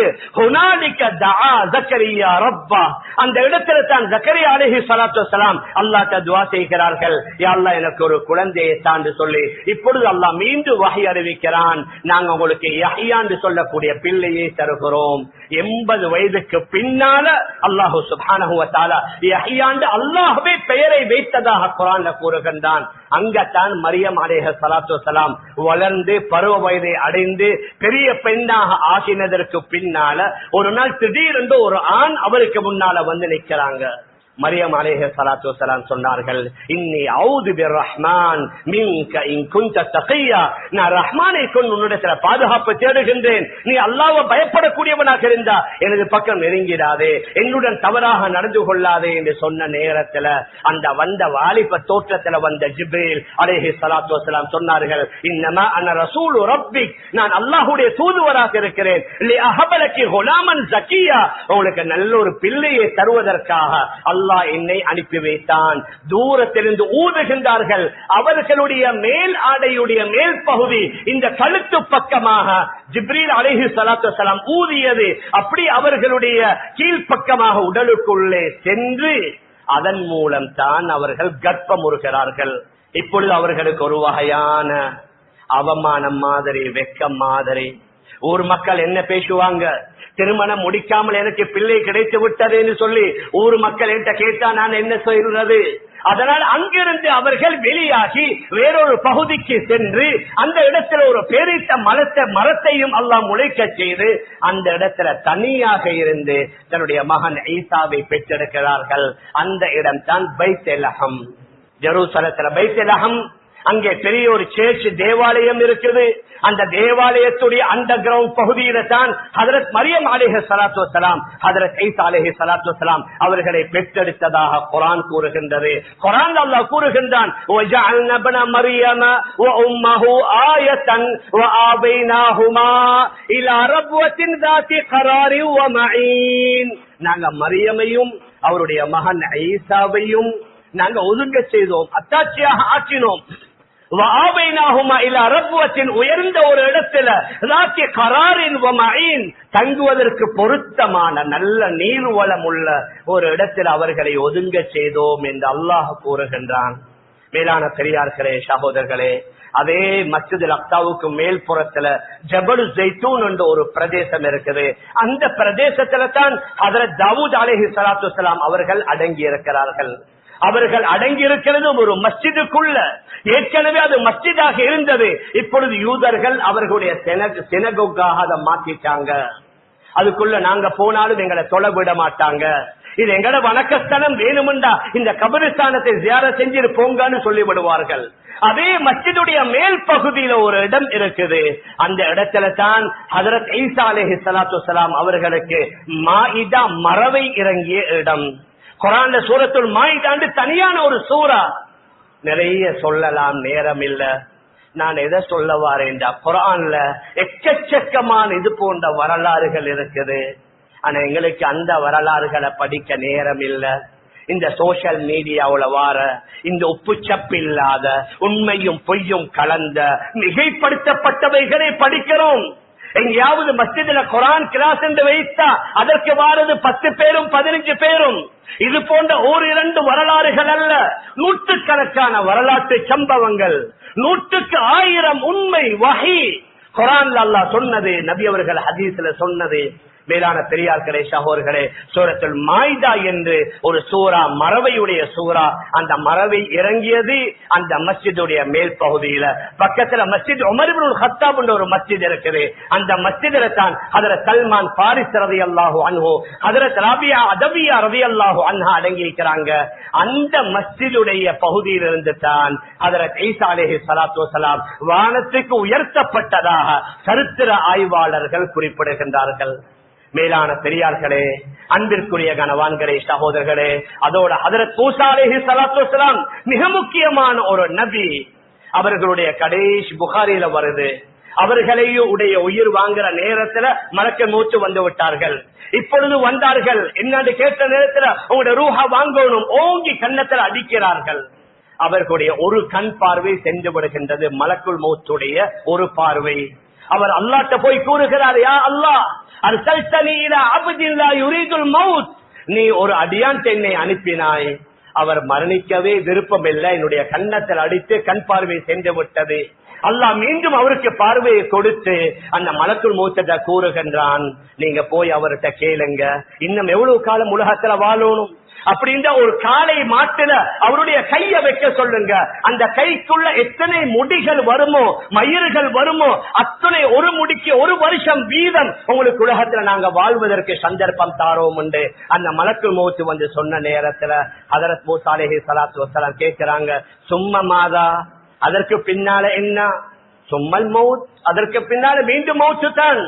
A: அந்த இடத்துல தான் ஜக்கரியா அலைஹி ஸலாத்து வஸலாம் அல்லாஹ்ட்ட துஆ செய்கிறார்கள், யா அல்லாஹ் எனக்கு ஒரு குழந்தையை தாண்டு சொல்லி. இப்பொழுது அல்லாஹ் மீண்டும் வஹி அறிவிக்கிறான், நாங்க உங்களுக்கு யஹ்யா என்று சொல்லக்கூடிய பிள்ளையை தருகிறோம். 80 வயதுக்கு பின்னால அல்லாஹ் சுப்ஹானஹு வ தஆலா யஹ்யா என்று அல்லாஹ்வே பெயரை வைத்ததாக
B: குர்ஆன்ல கூறுகின்றான். அங்கத்தான் மரியம் அலைஹிஸ்ஸலாத்து வஸலாம் வளர்ந்து பருவ வயதை அடைந்து பெரிய பெண்ணாக ஆகினதற்கு பின்னால ஒரு நாள் திடீரென்று ஒரு ஆண் அவருக்கு முன்னால வந்து நிற்கிறாங்க. மரியம் அலைஹிஸ்ஸலாத்து வஸலாம் சொன்னார்கள், இன்னி அஊது பிர்ரஹ்மான் மின்க இன் குன்த தகியா, நான் ரஹ்மானை கொண்டு உன்னிடத்துல பாதுகாப்பு தேடுகின்றேன். நீ அல்லாஹ்வை பயப்படக்கூடியவனாக இருந்தா எனது பக்கம் நெருங்கிடாதே, என்னுடன் தவறாக நடந்து கொள்ளாதே என்று சொன்ன நேரத்துல அந்த வந்த வாலிப தோற்றத்துல வந்த ஜிப்ரீல் அலைஹிஸ்ஸலாத்து வஸலாம் சொன்னார்கள், இன்னமா அன ரசூலு ரப்பிக், நான் அல்லாஹ்வுடைய தூதுவராக இருக்கிறேன். லி அஹபலகி குலாமன் ஜக்கியா, உங்களுக்கு நல்ல ஒரு பிள்ளையை தருவதற்காக அல்லாஹ் என்னை அனுப்பி வைத்தான். தூரத்திலிருந்து ஊதுகின்றார்கள். அவர்களுடைய மேல் ஆடையுடைய மேல் பகுதி இந்த கழுத்து பக்கமாக ஜிப்ரீல் அலைஹிஸ்ஸலாத்து வஸலாம் ஊதியது அப்படி அவர்களுடைய கீழ்ப்பக்கமாக உடலுக்குள்ளே சென்று அதன் மூலம் தான் அவர்கள் கர்ப்பமுறுகிறார்கள். இப்பொழுது அவர்களுக்கு ஒரு வகையான அவமானம் மாதிரி, வெக்கம் மாதிரி. ஊர் மக்கள் என்ன பேசுவாங்க? திருமணம் முடிக்காமல் எனக்கு பிள்ளை கிடைத்து விட்டதுன்னு சொல்லி ஊர் மக்கள் என்கிட்ட கேட்டா நான் என்ன சொல்றது? அதனால் அங்கிருந்து அவர்கள் வெளியாகி வேறொரு பகுதிக்கு சென்று அந்த இடத்துல ஒரு பேரிட்ட மரத்தையும் அல்லாஹ் முளைக்க செய்து அந்த இடத்துல தனியாக இருந்து தன்னுடைய மகன் ஈசாவை பெற்றெடுக்கிறார்கள். அந்த இடம் தான் பைத்துல்-லஹம். ஜெருசலத்துல பைத்துல்-லஹம், அங்கே பெரிய ஒரு சேர்ச் தேவாலயம் இருக்குது. அந்த தேவாலயத்துடைய அண்டர் கிரவுண்ட் பகுதியில தான் ஹஜ்ரத் மரியம் அலைஹிஸ்ஸலாத்து வஸலாம் ஹஜ்ரத் ஈசா அலைஹிஸ்ஸலாத்து வஸலாம் அவர்களை பெற்றெடுத்ததாக குர்ஆன் கூறுகின்றது. குர்ஆன் அல்லாஹ் கூறுகின்றான், வஜஅல்னா இப்ன மரியம வ உம்மஹு ஆயத்தன் வ ஆபைனாஹுமா இலா ரப்வத்தின் ذாத்தி கராரி வ மஈன். நாங்க மரியமையும் அவருடைய மகன் ஈசாவையும் நாங்க ஒதுங்க செய்தோம், அத்தாட்சியாக ஆக்கினோம். உயர்ந்த ஒரு இடத்துல தங்குவதற்கு பொருத்தமான நல்ல நீர்வளம் உள்ள ஒரு இடத்தில் அவர்களை ஒதுங்க செய்தோம் என்று அல்லாஹ் கூறுகின்றான். மேலான பெரியார்களே, சகோதரர்களே, அதே மஸ்ஜிதுல் அக்ஸாவுக்கு மேல் புறத்துல ஜபல் ஜைத்தூன் என்ற ஒரு பிரதேசம் இருக்குது. அந்த பிரதேசத்துல தான் ஹஜ்ரத் தாவூத் அலைஹிஸ்ஸலாத்து வஸலாம் அவர்கள் அடங்கி இருக்கிறார்கள். அவர்கள் அடங்கி இருக்கிறது ஒரு மஸ்ஜிதுக்குள்ள. ஏற்கனவே அது மஸ்ஜிதாக இருந்தது. இப்பொழுது யூதர்கள் அவர்களுடைய சினகோகாக அதை மாத்திட்டாங்க. அதுக்குள்ள நாங்க போனாலும் எங்களை தொலை விட மாட்டாங்க. இது எங்கட வணக்கஸ்தலம், வேணுமெண்டா இந்த கபரிஸ்தானத்தை ஜியாரத் செஞ்சு போங்கன்னு சொல்லி விடுவார்கள். அதே மஸ்ஜிதுடைய மேல் பகுதியில ஒரு இடம் இருக்குது. அந்த இடத்துல தான் ஹஜ்ரத் ஈசா அலைஹிஸ்ஸலாத்து வஸலாம் அவர்களுக்கு மாஇதா மரவை இறங்கிய இடம். குர்ஆன்ல சூரத்துல் மாஇதாண்டு தனியான ஒரு சூரா. நிறைய சொல்லலாம், நேரம் இல்ல. நான் எதை சொல்ல வாரேன்டா, குர்ஆன்ல எக்கச்சக்கமான இது போன்ற வரலாறுகள் இருக்குது. ஆனா எங்களுக்கு அந்த வரலாறுகளை படிக்க நேரம் இல்ல. இந்த சோசியல் மீடியாவுல வார இந்த உப்புச்சப்பு இல்லாத உண்மையும் பொய்யும் கலந்த மிகைப்படுத்தப்பட்டவைகளை படிக்கிறோம். எங்கேயாவது மஸ்ஜிதுல குர்ஆன் கிளாஸ் என்று வைத்தா அதற்கு வாரது 10 பேரும் 15 பேரும். இது போன்ற ஒரு 2 வரலாறுகள் அல்ல, நூற்றுக்கணக்கான வரலாற்று சம்பவங்கள், 100,000 உண்மை வஹி குர்ஆன்ல அல்லாஹ் சொன்னது, நபி அவர்கள் ஹதீஸ்ல சொன்னது. மேலான பெரியார்களே, சகோதரர்களே, சூரத்துல் மாயிதா என்று ஒரு சூரா, மரவையுடைய சூரா. அந்த மரவை இறங்கியது அந்த மஸ்ஜிதுடைய மேல் பகுதியில. பக்கத்துல மஸ்ஜித் உமர் இப்னுல் கத்தாப் என்ற ஒரு மஸ்ஜித் இருக்குது. அந்த மஸ்ஜிதில தான் ஹஜ்ரத் சல்மான் ஃபாரிஸ் ரலியல்லாஹு அன்ஹு, ஹஜ்ரத் ராபியா அதவியா ரலியல்லாஹு அன்ஹா அடங்கி இருக்கிறாங்க. அந்த மஸ்ஜிதுடைய பகுதியிலிருந்து தான் ஹஜ்ரத் ஈசா அலைஹிஸ்ஸலாத்து வஸலாம் வானத்துக்கு உயர்த்தப்பட்டதாக சரித்திர ஆய்வாளர்கள் குறிப்பிடுகின்றார்கள். மேலான பெரியார்களே, அன்பிற்குரிய கனவான்களே, சகோதரர்களே, அதோட ஹஜ்ரத் மூஸா அலைஹிஸ்ஸலாத்து வஸலாம் மிக முக்கியமான ஒரு நபி. அவர்களுடைய கடைசி புகாரில வருது. அவர்களையும் உடைய உயிர் வாங்குற நேரத்துல மலக்க மூச்சு வந்து விட்டார்கள். இப்பொழுது வந்தார்கள். என்னன்னு கேட்ட நேரத்துல உங்களுடைய ரூஹா வாங்கணும், ஓங்கி கன்னத்துல அடிக்கிறார்கள். அவர்களுடைய ஒரு கண் பார்வை சென்று விடுகின்றது, மலக்குல் மௌத்துடைய ஒரு பார்வை. அவர் அல்லாஹ்ட்ட போய் கூறுகிறார், யா அல்லாஹ், அர்சல்தனி இலா அப்தின் லா யுரீதுல் மௌத், நீ ஒரு அடியான் என்னை அனுப்பினாய், அவர் மரணிக்கவே விருப்பம் இல்லை, என்னுடைய கன்னத்தில் அடித்து கண் பார்வை சென்று விட்டது. அல்லாஹ் மீண்டும் அவருக்கு பார்வையை கொடுத்து அந்த மலக்குல் மௌத்த கூறுகின்றான், நீங்க போய் அவர்கிட்ட கேளுங்க, இன்னும் எவ்வளவு காலம் உலகத்துல வாழணும், அப்படின்ற ஒரு காளை மாட்டுல அவருடைய கைய வைக்க சொல்லுங்க. அந்த கைக்குள்ள எத்தனை முடிகள் வருமோ, மயிர்கள் வருமோ, அத்தனை ஒரு முடிக்கு 1 வருஷம் வீதம் உங்களுக்கு உலகத்துல நாங்க வாழ்வதற்கு சந்தர்ப்பம் தாரோம் உண்டு. அந்த மலக்குல் மௌத் வந்து சொன்ன நேரத்துல ஹதரத் மூசா அலைஹிஸ்ஸலாத்து வஸ்ஸலாம் கேட்கிறாங்க, சும்மா மாதா, அதற்கு பின்னால என்ன? சும்மல் மௌத், அதற்கு பின்னால மீண்டும் மௌத்து தான்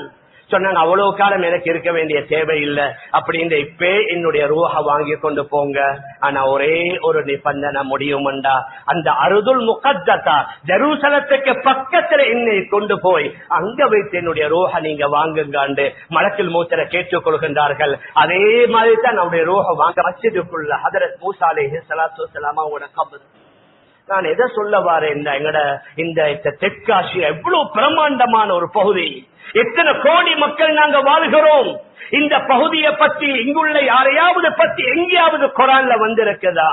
B: சொன்னாங்க. அவ்வளவு காலம் எனக்கு இருக்க வேண்டிய தேவை இல்லை அப்படின்னு இப்பே என்னுடைய ரூஹ வாங்கி கொண்டு போங்க. ஆனா ஒரே ஒரு நிபந்தனை முடியும்டா, அந்த அருதுல் முகத்தா ஜெருசலத்துக்கு பக்கத்துல என்னை கொண்டு போய் அங்க வைத்து என்னுடைய ரூஹ நீங்க வாங்குங்காண்டு மலக்குல் மௌத்ல கேட்டுக் கொள்கின்றார்கள். அதே மாதிரி தான் நம்முடைய ரூஹ வாங்க மஸ்ஜிதுக்குள்ள ஹதரத் மூசா அலைஹிஸ்ஸலாத்து வஸ்ஸலாம் அவங்களோட கபர். நான் எதை சொல்ல வாரேன், எங்கட இந்த தெற்காசியா எவ்வளவு பிரமாண்டமான ஒரு பகுதி, எத்தனை கோடி மக்கள் நாங்க வாழ்கிறோம். இந்த பகுதியை பத்தி இங்குள்ள யாரையாவது பத்தி எங்கேயாவது குர்ஆன்ல வந்திருக்குதா?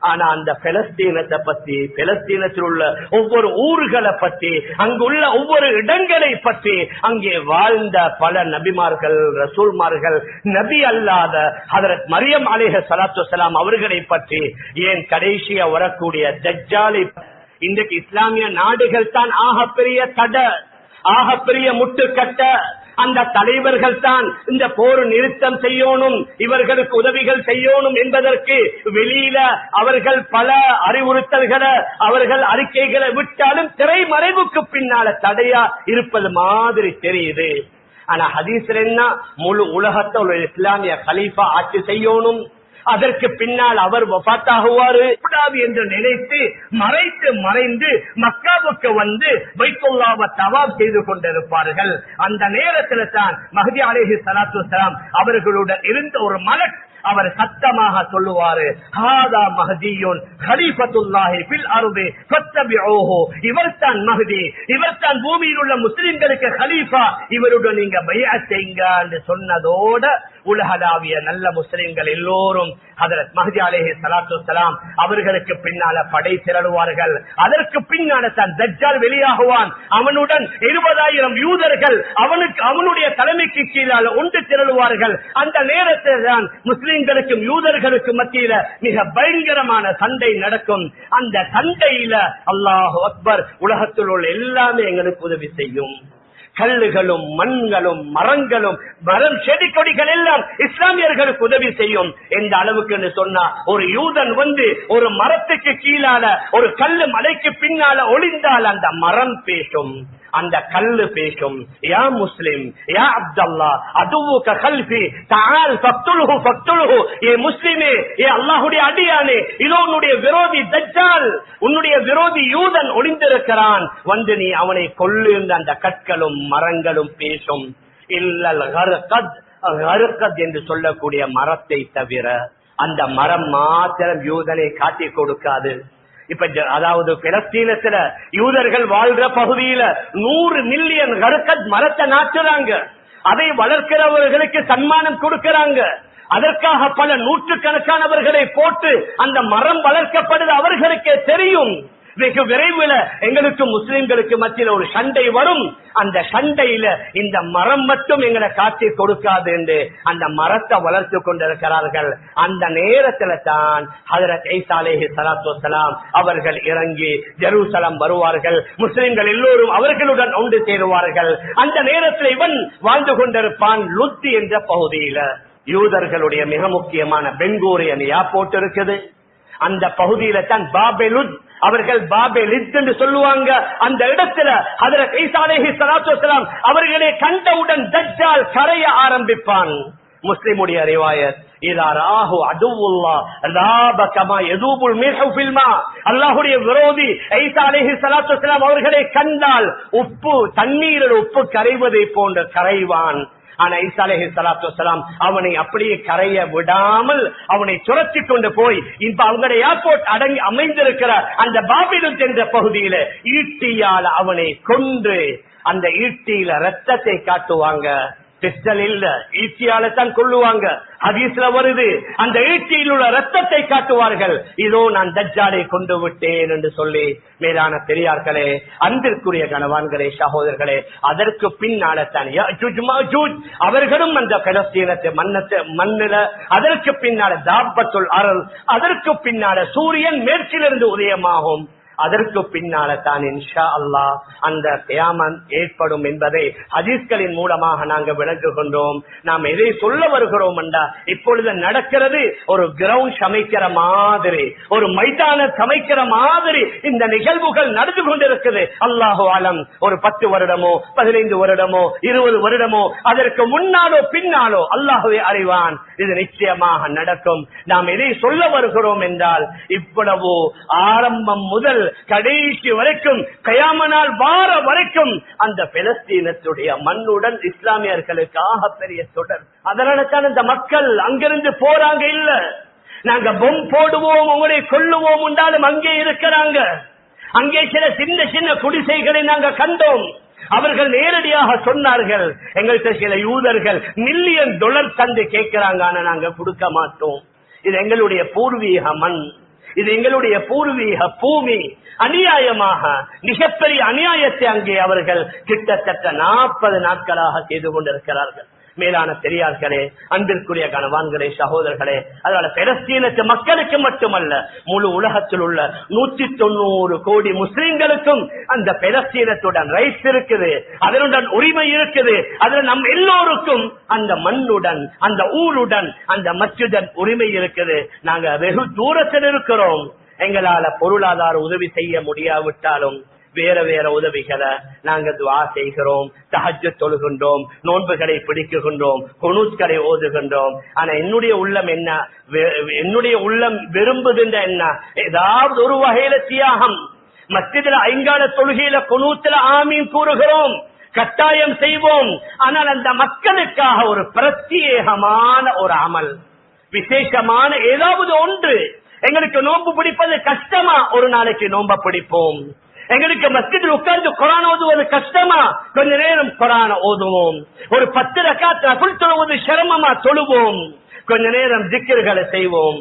B: ஆனா அந்த பெலஸ்தீனத்தை பத்தி, பெலஸ்தீனத்தில் உள்ள ஒவ்வொரு ஊர்களை பத்தி, அங்குள்ள ஒவ்வொரு இடங்களை பற்றி, அங்கே வாழ்ந்த பல நபிமார்கள், ரசூல்மார்கள், நபி அல்லாத ஹதரத் மரியம் அலைஹிஸ்ஸலாத்து வஸ்ஸலாம் அவர்களை பற்றி, ஏன் கடைசியா வரக்கூடிய தஜ்ஜாலை, இன்றைக்கு இஸ்லாமிய நாடுகள் தான் ஆகப்பெரிய தடை, ஆகப்பெரிய முட்டுக்கட்ட. அந்த தலைவர்கள் தான் இந்த போர் நிறுத்தம் செய்யணும், இவர்களுக்கு உதவிகள் செய்யணும் என்பதற்கு வெளியில அவர்கள் பல அறிவுறுத்தல்களை, அவர்கள் அறிக்கைகளை விட்டாலும் திரைமறைவுக்கு பின்னால தடையா இருப்பது மாதிரி தெரியுது. ஆனா ஹதீஸ்ல என்ன, முழு உலகத்தை ஒரு இஸ்லாமிய கலீஃபா ஆட்சி செய்யணும், அதற்கு பின்னால் அவர் வஃபாத்தாகுவாரு என்று நினைத்து மறைந்து மக்காவுக்கு வந்து பைத்துல்லாஹ்வை தவாப் செய்து கொண்டிருப்பார்கள். அந்த நேரத்தில் தான் மஹ்தி அலைஹிஸ்ஸலாத்து வஸ்ஸலாம் அவர்களுடன் இருந்த ஒரு மலக் அவர் சத்தமாக சொல்லுவாரு, ஹாதா மஹ்தியுன் கலீஃபத்துல்லாஹி ஃபில் அர்தி ஃபத்தபிஊஹு, இவர்தான் மஹ்தி, இவர்தான் பூமியில் உள்ள முஸ்லிம்களுக்கு கலீஃபா, இவருடன் நீங்க பைஅத் செய்யுங்க என்று சொன்னதோட உலகளாவிய நல்ல முஸ்லிம்கள் எல்லோரும் ஹதரத் மஹ்தி அலைஹிஸ்ஸலாத்து வஸ்ஸலாம் அவர்களுக்கு பின்னால படை திரளுவார்கள். அதற்கு பின்னால தான் தஜ்ஜால் வெளியாகுவான். அவனுடன் 20,000 யூதர்கள் அவனுடைய தலைமைக்கு கீழால ஒன்று திரளுவார்கள். அந்த நேரத்தில் தான் முஸ்லிம்களுக்கும் யூதர்களுக்கும் மத்தியில மிக பயங்கரமான சண்டை நடக்கும். அந்த சண்டையில அல்லாஹு அக்பர், உலகத்தில் உள்ள எல்லாமே எங்களுக்கு உதவி செய்யும். கல்லுகளும் மண்களும் மரங்களும் மரம் செடி கொடிகள் எல்லாம் இஸ்லாமியர்களுக்கு உதவி செய்யும். எந்த அளவுக்கு சொன்னா, ஒரு யூதன் வந்து ஒரு மரத்துக்கு கீழால ஒரு கல்லு மலைக்கு பின்னால ஒளிந்தால் அந்த மரம் பேசும், அந்த கல்லு பேசும். யா முஸ்லிம், யா அப்துல்லா, அதுவுக கல்பி தஆல் ஃபக்துல்ஹு ஃபக்துல்ஹு, ஏ முஸ்லிமே, ஏ அல்லாஹ்வுடைய அடியானே, இதோ உன்னுடைய விரோதி தஜ்ஜால், உன்னுடைய விரோதி யூதன் ஒளிந்திருக்கிறான், வந்து நீ அவனை கொல்லு என்று அந்த கற்களும் மரங்களும் பேசும். இல்லல் கர்கத், கர்கத் என்று சொல்லக்கூடிய மரத்தை தவிர அந்த மரம் மாத்திரம் யூதனை காட்டி கொடுக்காது. இப்ப அதாவது பிலஸ்தீனத்துல யூதர்கள் வாழ்ற பகுதியில 100 மில்லியன் கர்கத் மரத்தை நாட்டுறாங்க. அதை வளர்க்கிறவர்களுக்கு சன்மானம் கொடுக்கிறாங்க. அதற்காக பல நூற்றுக்கணக்கானவர்களை போட்டு அந்த மரம் வளர்க்கப்படுது. அவர்களுக்கே தெரியும் வெகு விரைவில் எங்களுக்கு முஸ்லிம்களுக்கு மத்தியில் ஒரு சண்டை வரும். அந்த சண்டையில இந்த மரம் மட்டும் எங்களை காட்சி கொடுக்காது என்று அந்த மரத்தை வளர்த்து கொண்டிருக்கிறார்கள். அந்த நேரத்தில் தான் ஹஜ்ரத் ஈசா அலைஹிஸ்ஸலாத்து வஸ்ஸலாம் அவர்கள் இறங்கி ஜெருசலம் வருவார்கள். முஸ்லிம்கள் எல்லோரும் அவர்களுடன் ஒன்று சேருவார்கள். அந்த நேரத்தில் இவன் வாழ்ந்து கொண்டிருப்பான் லுத்தி என்ற பகுதியில. யூதர்களுடைய மிக முக்கியமான பென்கூரியன் ஏர்போர்ட் இருக்குது. அந்த பகுதியில தான் பாபெலுத், அவர்கள் பாபெலித் என்று சொல்லுவாங்க. அந்த இடத்துல ஹஜ்ரத் ஈசா அலைஹிஸ்ஸலாத்து வஸ்ஸலாம் அவர்களை கண்டவுடன் தஜ்ஜால் கரைய ஆரம்பிப்பான். முஸ்லிமுடைய ரிவாயத், இதா ராஹு அதுவுல்லாஹ் ராப கமா யதூபுல் மில்ஹு ஃபில் மா, அல்லாஹ்வுடைய விரோதி ஈசா அலைஹிஸ்ஸலாத்து வஸ்ஸலாம் அவர்களை கண்டால் உப்பு தண்ணீரில் உப்பு கரைவதை போன்ற கரைவான். ஆனா ஈசா அலைஹிஸ்ஸலாத்து வஸ்ஸலாம் அவனை அப்படியே கரைய விடாமல் அவனை துரத்தி கொண்டு போய் இப்ப அவங்களுடைய ஏர்போர்ட் அடங்கி அமைந்திருக்கிற அந்த பாபிலோன் என்ற பகுதியில ஈட்டியால் அவனை கொன்று அந்த ஈட்டியில ரத்தத்தை காட்டுவாங்க. பிஸ்டல் இல்ல, ஈட்டியால தான் கொள்ளுவாங்க. ஹதீஸ்ல வருது, அந்த ஈட்டியில் உள்ள ரத்தத்தை காட்டுவார்கள். இதோ நான் தஜ்ஜாலை கொண்டு விட்டேன் என்று சொல்லி. மேலான பெரியார்களே, அன்பிற்குரிய கணவான்களே, சகோதரர்களே, அதற்கு பின்னால தான் அவர்களும் அந்த பலஸ்தீனத்தை மண்ணில, அதற்கு பின்னால தாபத்துல் அருள், அதற்கு பின்னால சூரியன் மேற்கிலிருந்து உதயமாகும். அதற்கு பின்னால தான் இன்ஷா அல்லாஹ் அந்த கியாமத் ஏற்படும் என்பதை ஹதீஸ்களின் மூலமாக நாங்கள் விளங்குகின்றோம். நாம் எதை சொல்ல வருகிறோம் என்றா, இப்பொழுது நடக்கிறது ஒரு கிரவுண்ட் சமைக்கிற மாதிரி, ஒரு மைதான சமைக்கிற மாதிரி இந்த நிகழ்வுகள் நடந்து கொண்டிருக்குது. அல்லாஹு ஆலம், ஒரு 10 வருடமோ 15 வருடமோ 20 வருடமோ அதற்கு முன்னாலோ பின்னாலோ அல்லாஹுவே அறிவான். இது நிச்சயமாக நடக்கும். நாம் எதை சொல்ல வருகிறோம் என்றால், இவ்வளவு ஆரம்பம் முதல் கடைசி வரைக்கும், கயாமனால் வார வரைக்கும் அந்த பலஸ்தீனத்துடைய மண்ணுடன் இஸ்லாமியர்களுக்காக பெரிய தொடர். அதனால தான் இந்த மக்கள் அங்கிருந்து போறாங்க. இல்ல, நாங்க பொம் போடுவோம், உங்களை கொல்லுவோம் என்றாலும் அங்கே இருக்கிறாங்க. அங்கே சில சின்ன சின்ன குடிசைகளை நாங்க கண்டோம். அவர்கள் நேரடியாக சொன்னார்கள், எங்கள்கிட்ட சில யூதர்கள் $1,000,000 தந்து கேட்கிறாங்க, ஆனா நாங்க கொடுக்க மாட்டோம். இது எங்களுடைய பூர்வீக மண், இது எங்களுடைய பூர்வீக பூமி. அநியாயமாக மிகப்பெரிய அநியாயத்தை அங்கே அவர்கள் கிட்டத்தட்ட 40 நாட்களாக செய்து கொண்டிருக்கிறார்கள். மேலான பெரியார்களே, அன்பிற்குரிய கணவான்களே, சகோதரர்களே, அதனால பலஸ்தீனத்து மக்களுக்கு மட்டுமல்ல, முழு உலகத்தில் உள்ள 190 கோடி முஸ்லிம்களுக்கும் அந்த பலஸ்தீனத்துடன் ரைட்ஸ் இருக்குது, அதனுடன் உரிமை இருக்குது. அதுல நம் எல்லோருக்கும் அந்த மண்ணுடன், அந்த ஊருடன், அந்த மஸ்ஜிதுடன் உரிமை இருக்குது. நாங்க வெகு தூரத்தில் இருக்கிறோம். எங்களால பொருளாதார உதவி செய்ய முடியாவிட்டாலும் வேற வேற உதவிகளை நாங்க துஆ செய்கிறோம், தஹஜ்ஜுத் தொழுகின்றோம், நோன்புகளை பிடிக்குகின்றோம், குனூத்களை ஓதுகின்றோம். ஆனா என்னுடைய உள்ளம் என்ன, என்னுடைய உள்ளம் விரும்புகின்ற என்ன, ஏதாவது ஒரு வகையில தியாகம். மஸ்ஜிதுல 5 கால தொழுகையில குனூத்துல ஆமீன் கூறுகிறோம், கட்டாயம் செய்வோம். ஆனால் அந்த மக்களுக்காக ஒரு பிரத்யேகமான ஒரு அமல், விசேஷமான ஏதாவது ஒன்று. எங்களுக்கு நோன்பு பிடிப்பது கஷ்டமா, ஒரு நாளைக்கு நோன்ப பிடிப்போம். எங்களுக்கு மஸ்ஜிதில் உட்கார்ந்து குர்ஆன் ஓதுவது கஷ்டமா, கொஞ்ச நேரம் குர்ஆன் ஓதுவோம். ஒரு 10 ரக்காத் நஃபில் தொழுவது சிரமமா, தொழுவோம். கொஞ்ச நேரம் திக்ர்களை செய்வோம்.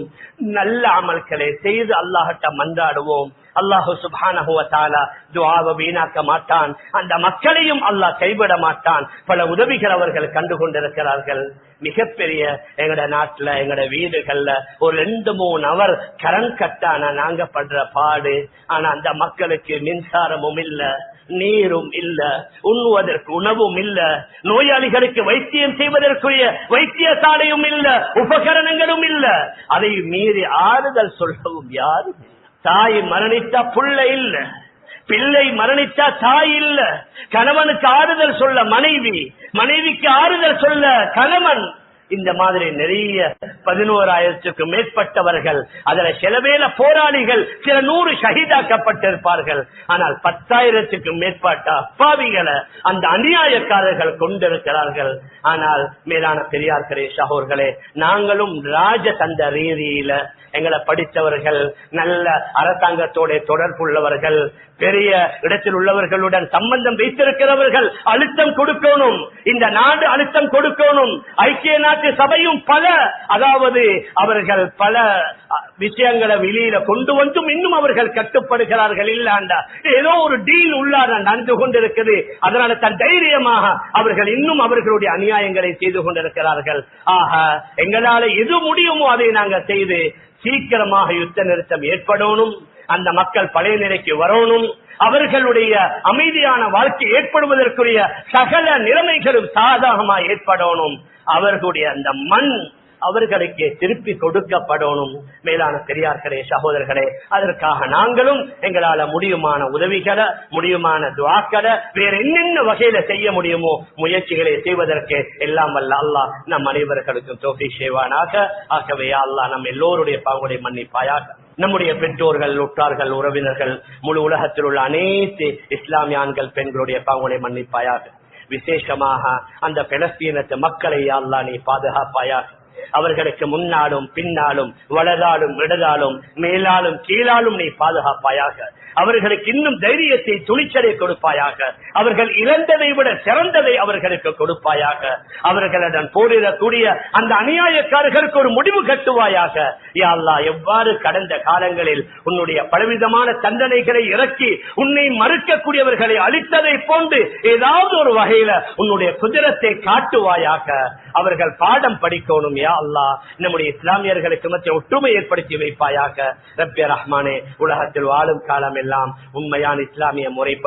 B: நல்ல அமல்களை செய்து அல்லாஹ்ட்ட மன்றாடுவோம். அல்லாஹ் சுப்ஹானஹு வ தஆலா துஆவை வீணாக்க மாட்டான். அந்த மக்களையும் அல்லாஹ் கைவிட மாட்டான். பல உதவிகள் அவர்கள் கண்டு கொண்டிருக்கிறார்கள். மிகப்பெரிய எங்கட நாட்டுல, எங்கட வீடுகள்ல ஒரு 2-3 அவர் கரண்ட் கட்டான நாங்க படுற பாடு. ஆனா அந்த மக்களுக்கு மின்சாரமும் இல்ல, நீரும் இல்ல, உண்ணுவதற்கு உணவும் இல்ல, நோயாளிகளுக்கு வைத்தியம் செய்வதற்குரிய வைத்தியசாலையும் இல்ல, உபகரணங்களும் இல்ல. அதை மீறி ஆறுதல் சொல்லவும் யாரும். தாய் மரணித்தா புள்ள இல்ல, பிள்ளை மரணித்தா தாய் இல்ல, கணவனுக்கு ஆறுதல் சொல்ல மனைவி, மனைவிக்கு ஆறுதல் சொல்ல கணவன். இந்த மாதிரி நிறைய 11,000க்கும் மேற்பட்டவர்கள், அதுல சில வேளை போராளிகள், சில 100 ஷஹீதாக்கப்பட்டிருப்பார்கள். ஆனால் 10,000க்கும் மேற்பட்ட அப்பாவிகளை அந்த அநியாயக்காரர்கள் கொண்டிருக்கிறார்கள். ஆனால் மேலான பெரியார்களே, சகோதரர்களே, நாங்களும் ராஜதந்த ரீதியில எங்களை படித்தவர்கள், நல்ல அரசாங்கத்தோட தொடர்புள்ளவர்கள், பெரிய இடத்தில் உள்ளவர்களுடன் சம்பந்தம் வைத்திருக்கிறவர்கள் அழுத்தம் கொடுக்கணும். இந்த நாடு அழுத்தம் கொடுக்கணும். ஐக்கிய நாட்டு சபையும் பல, அதாவது அவர்கள் பல விஷயங்களை வெளியில கொண்டு வந்தும் இன்னும் அவர்கள் கட்டுப்படுகிறார்கள். இல்லாண்டா ஏதோ ஒரு டீல் உள்ளார நடந்து கொண்டிருக்கிறது. அதனால தன் தைரியமாக அவர்கள் இன்னும் அவர்களுடைய அநியாயங்களை செய்து கொண்டிருக்கிறார்கள். ஆக எங்களால எது முடியுமோ அதை நாங்கள் செய்து சீக்கிரமாக யுத்த நிறுத்தம் ஏற்படணும். அந்த மக்கள் பழைய நிலைக்கு வரணும். அவர்களுடைய அமைதியான வாழ்க்கை ஏற்படுவதற்குரிய சகல நிலைமைகளும் சாதகமாக ஏற்படணும். அவர்களுடைய அந்த மண் அவர்களுக்கு திருப்பி கொடுக்கப்படணும். மேலான பெரியார்களே, சகோதரர்களே, அதற்காக நாங்களும் எங்களால முடியுமான உதவிகளை, முடியுமான துஆக்களை, வேற என்னென்ன வகையில செய்ய முடியுமோ முயற்சிகளை செய்வதற்கு எல்லாம் வல்ல அல்லாஹ் நம் அனைவர்களுக்கும் தௌஃபீக் செய்வானாக. ஆகவே அல்லாஹ் நம் எல்லோருடைய பாவங்களை மன்னிப்பாயாக. நம்முடைய பெற்றோர்கள், உற்றார்கள், உறவினர்கள், முழு உலகத்தில் உள்ள அனைத்து இஸ்லாமிய ஆண்கள் பெண்களுடைய பாவங்களை மன்னிப்பாயாக. விசேஷமாக அந்த பலஸ்தீனத்து மக்களை அல்லாஹ் நீ பாதுகாப்பாயாக. அவர்களுக்கு முன்னாலும் பின்னாலும் வலதாலும் இடதாலும் மேலாலும் கீழாலும் நீ பாதுகாப்பாயாக. அவர்களுக்கு இன்னும் தைரியத்தை துணிச்சலை கொடுப்பாயாக. அவர்கள் இழந்ததை விட சிறந்ததை அவர்களுக்கு கொடுப்பாயாக. அவர்களுடன் போரிடக்கூடிய அந்த அநியாயக்காரர்களுக்கு ஒரு முடிவு கட்டுவாயாக. யா அல்லாஹ், எவ்வாறு கடந்த காலங்களில் உன்னுடைய பலவிதமான தண்டனைகளை இறக்கி உன்னை மறுக்கக்கூடியவர்களை அழித்ததை போன்று ஏதாவது ஒரு வகையில உன்னுடைய குதிரத்தை காட்டுவாயாக. அவர்கள் பாடம் படிக்கணும் யா அல்லாஹ். நம்முடைய இஸ்லாமியர்களுக்கு மத்திய ஒற்றுமை ஏற்படுத்தி வைப்பாயாக. ரப்பே ரஹ்மானே, உலகத்தில் வாழும் காலம் எல்லாம் உண்மையான இஸ்லாமிய முறைப்படி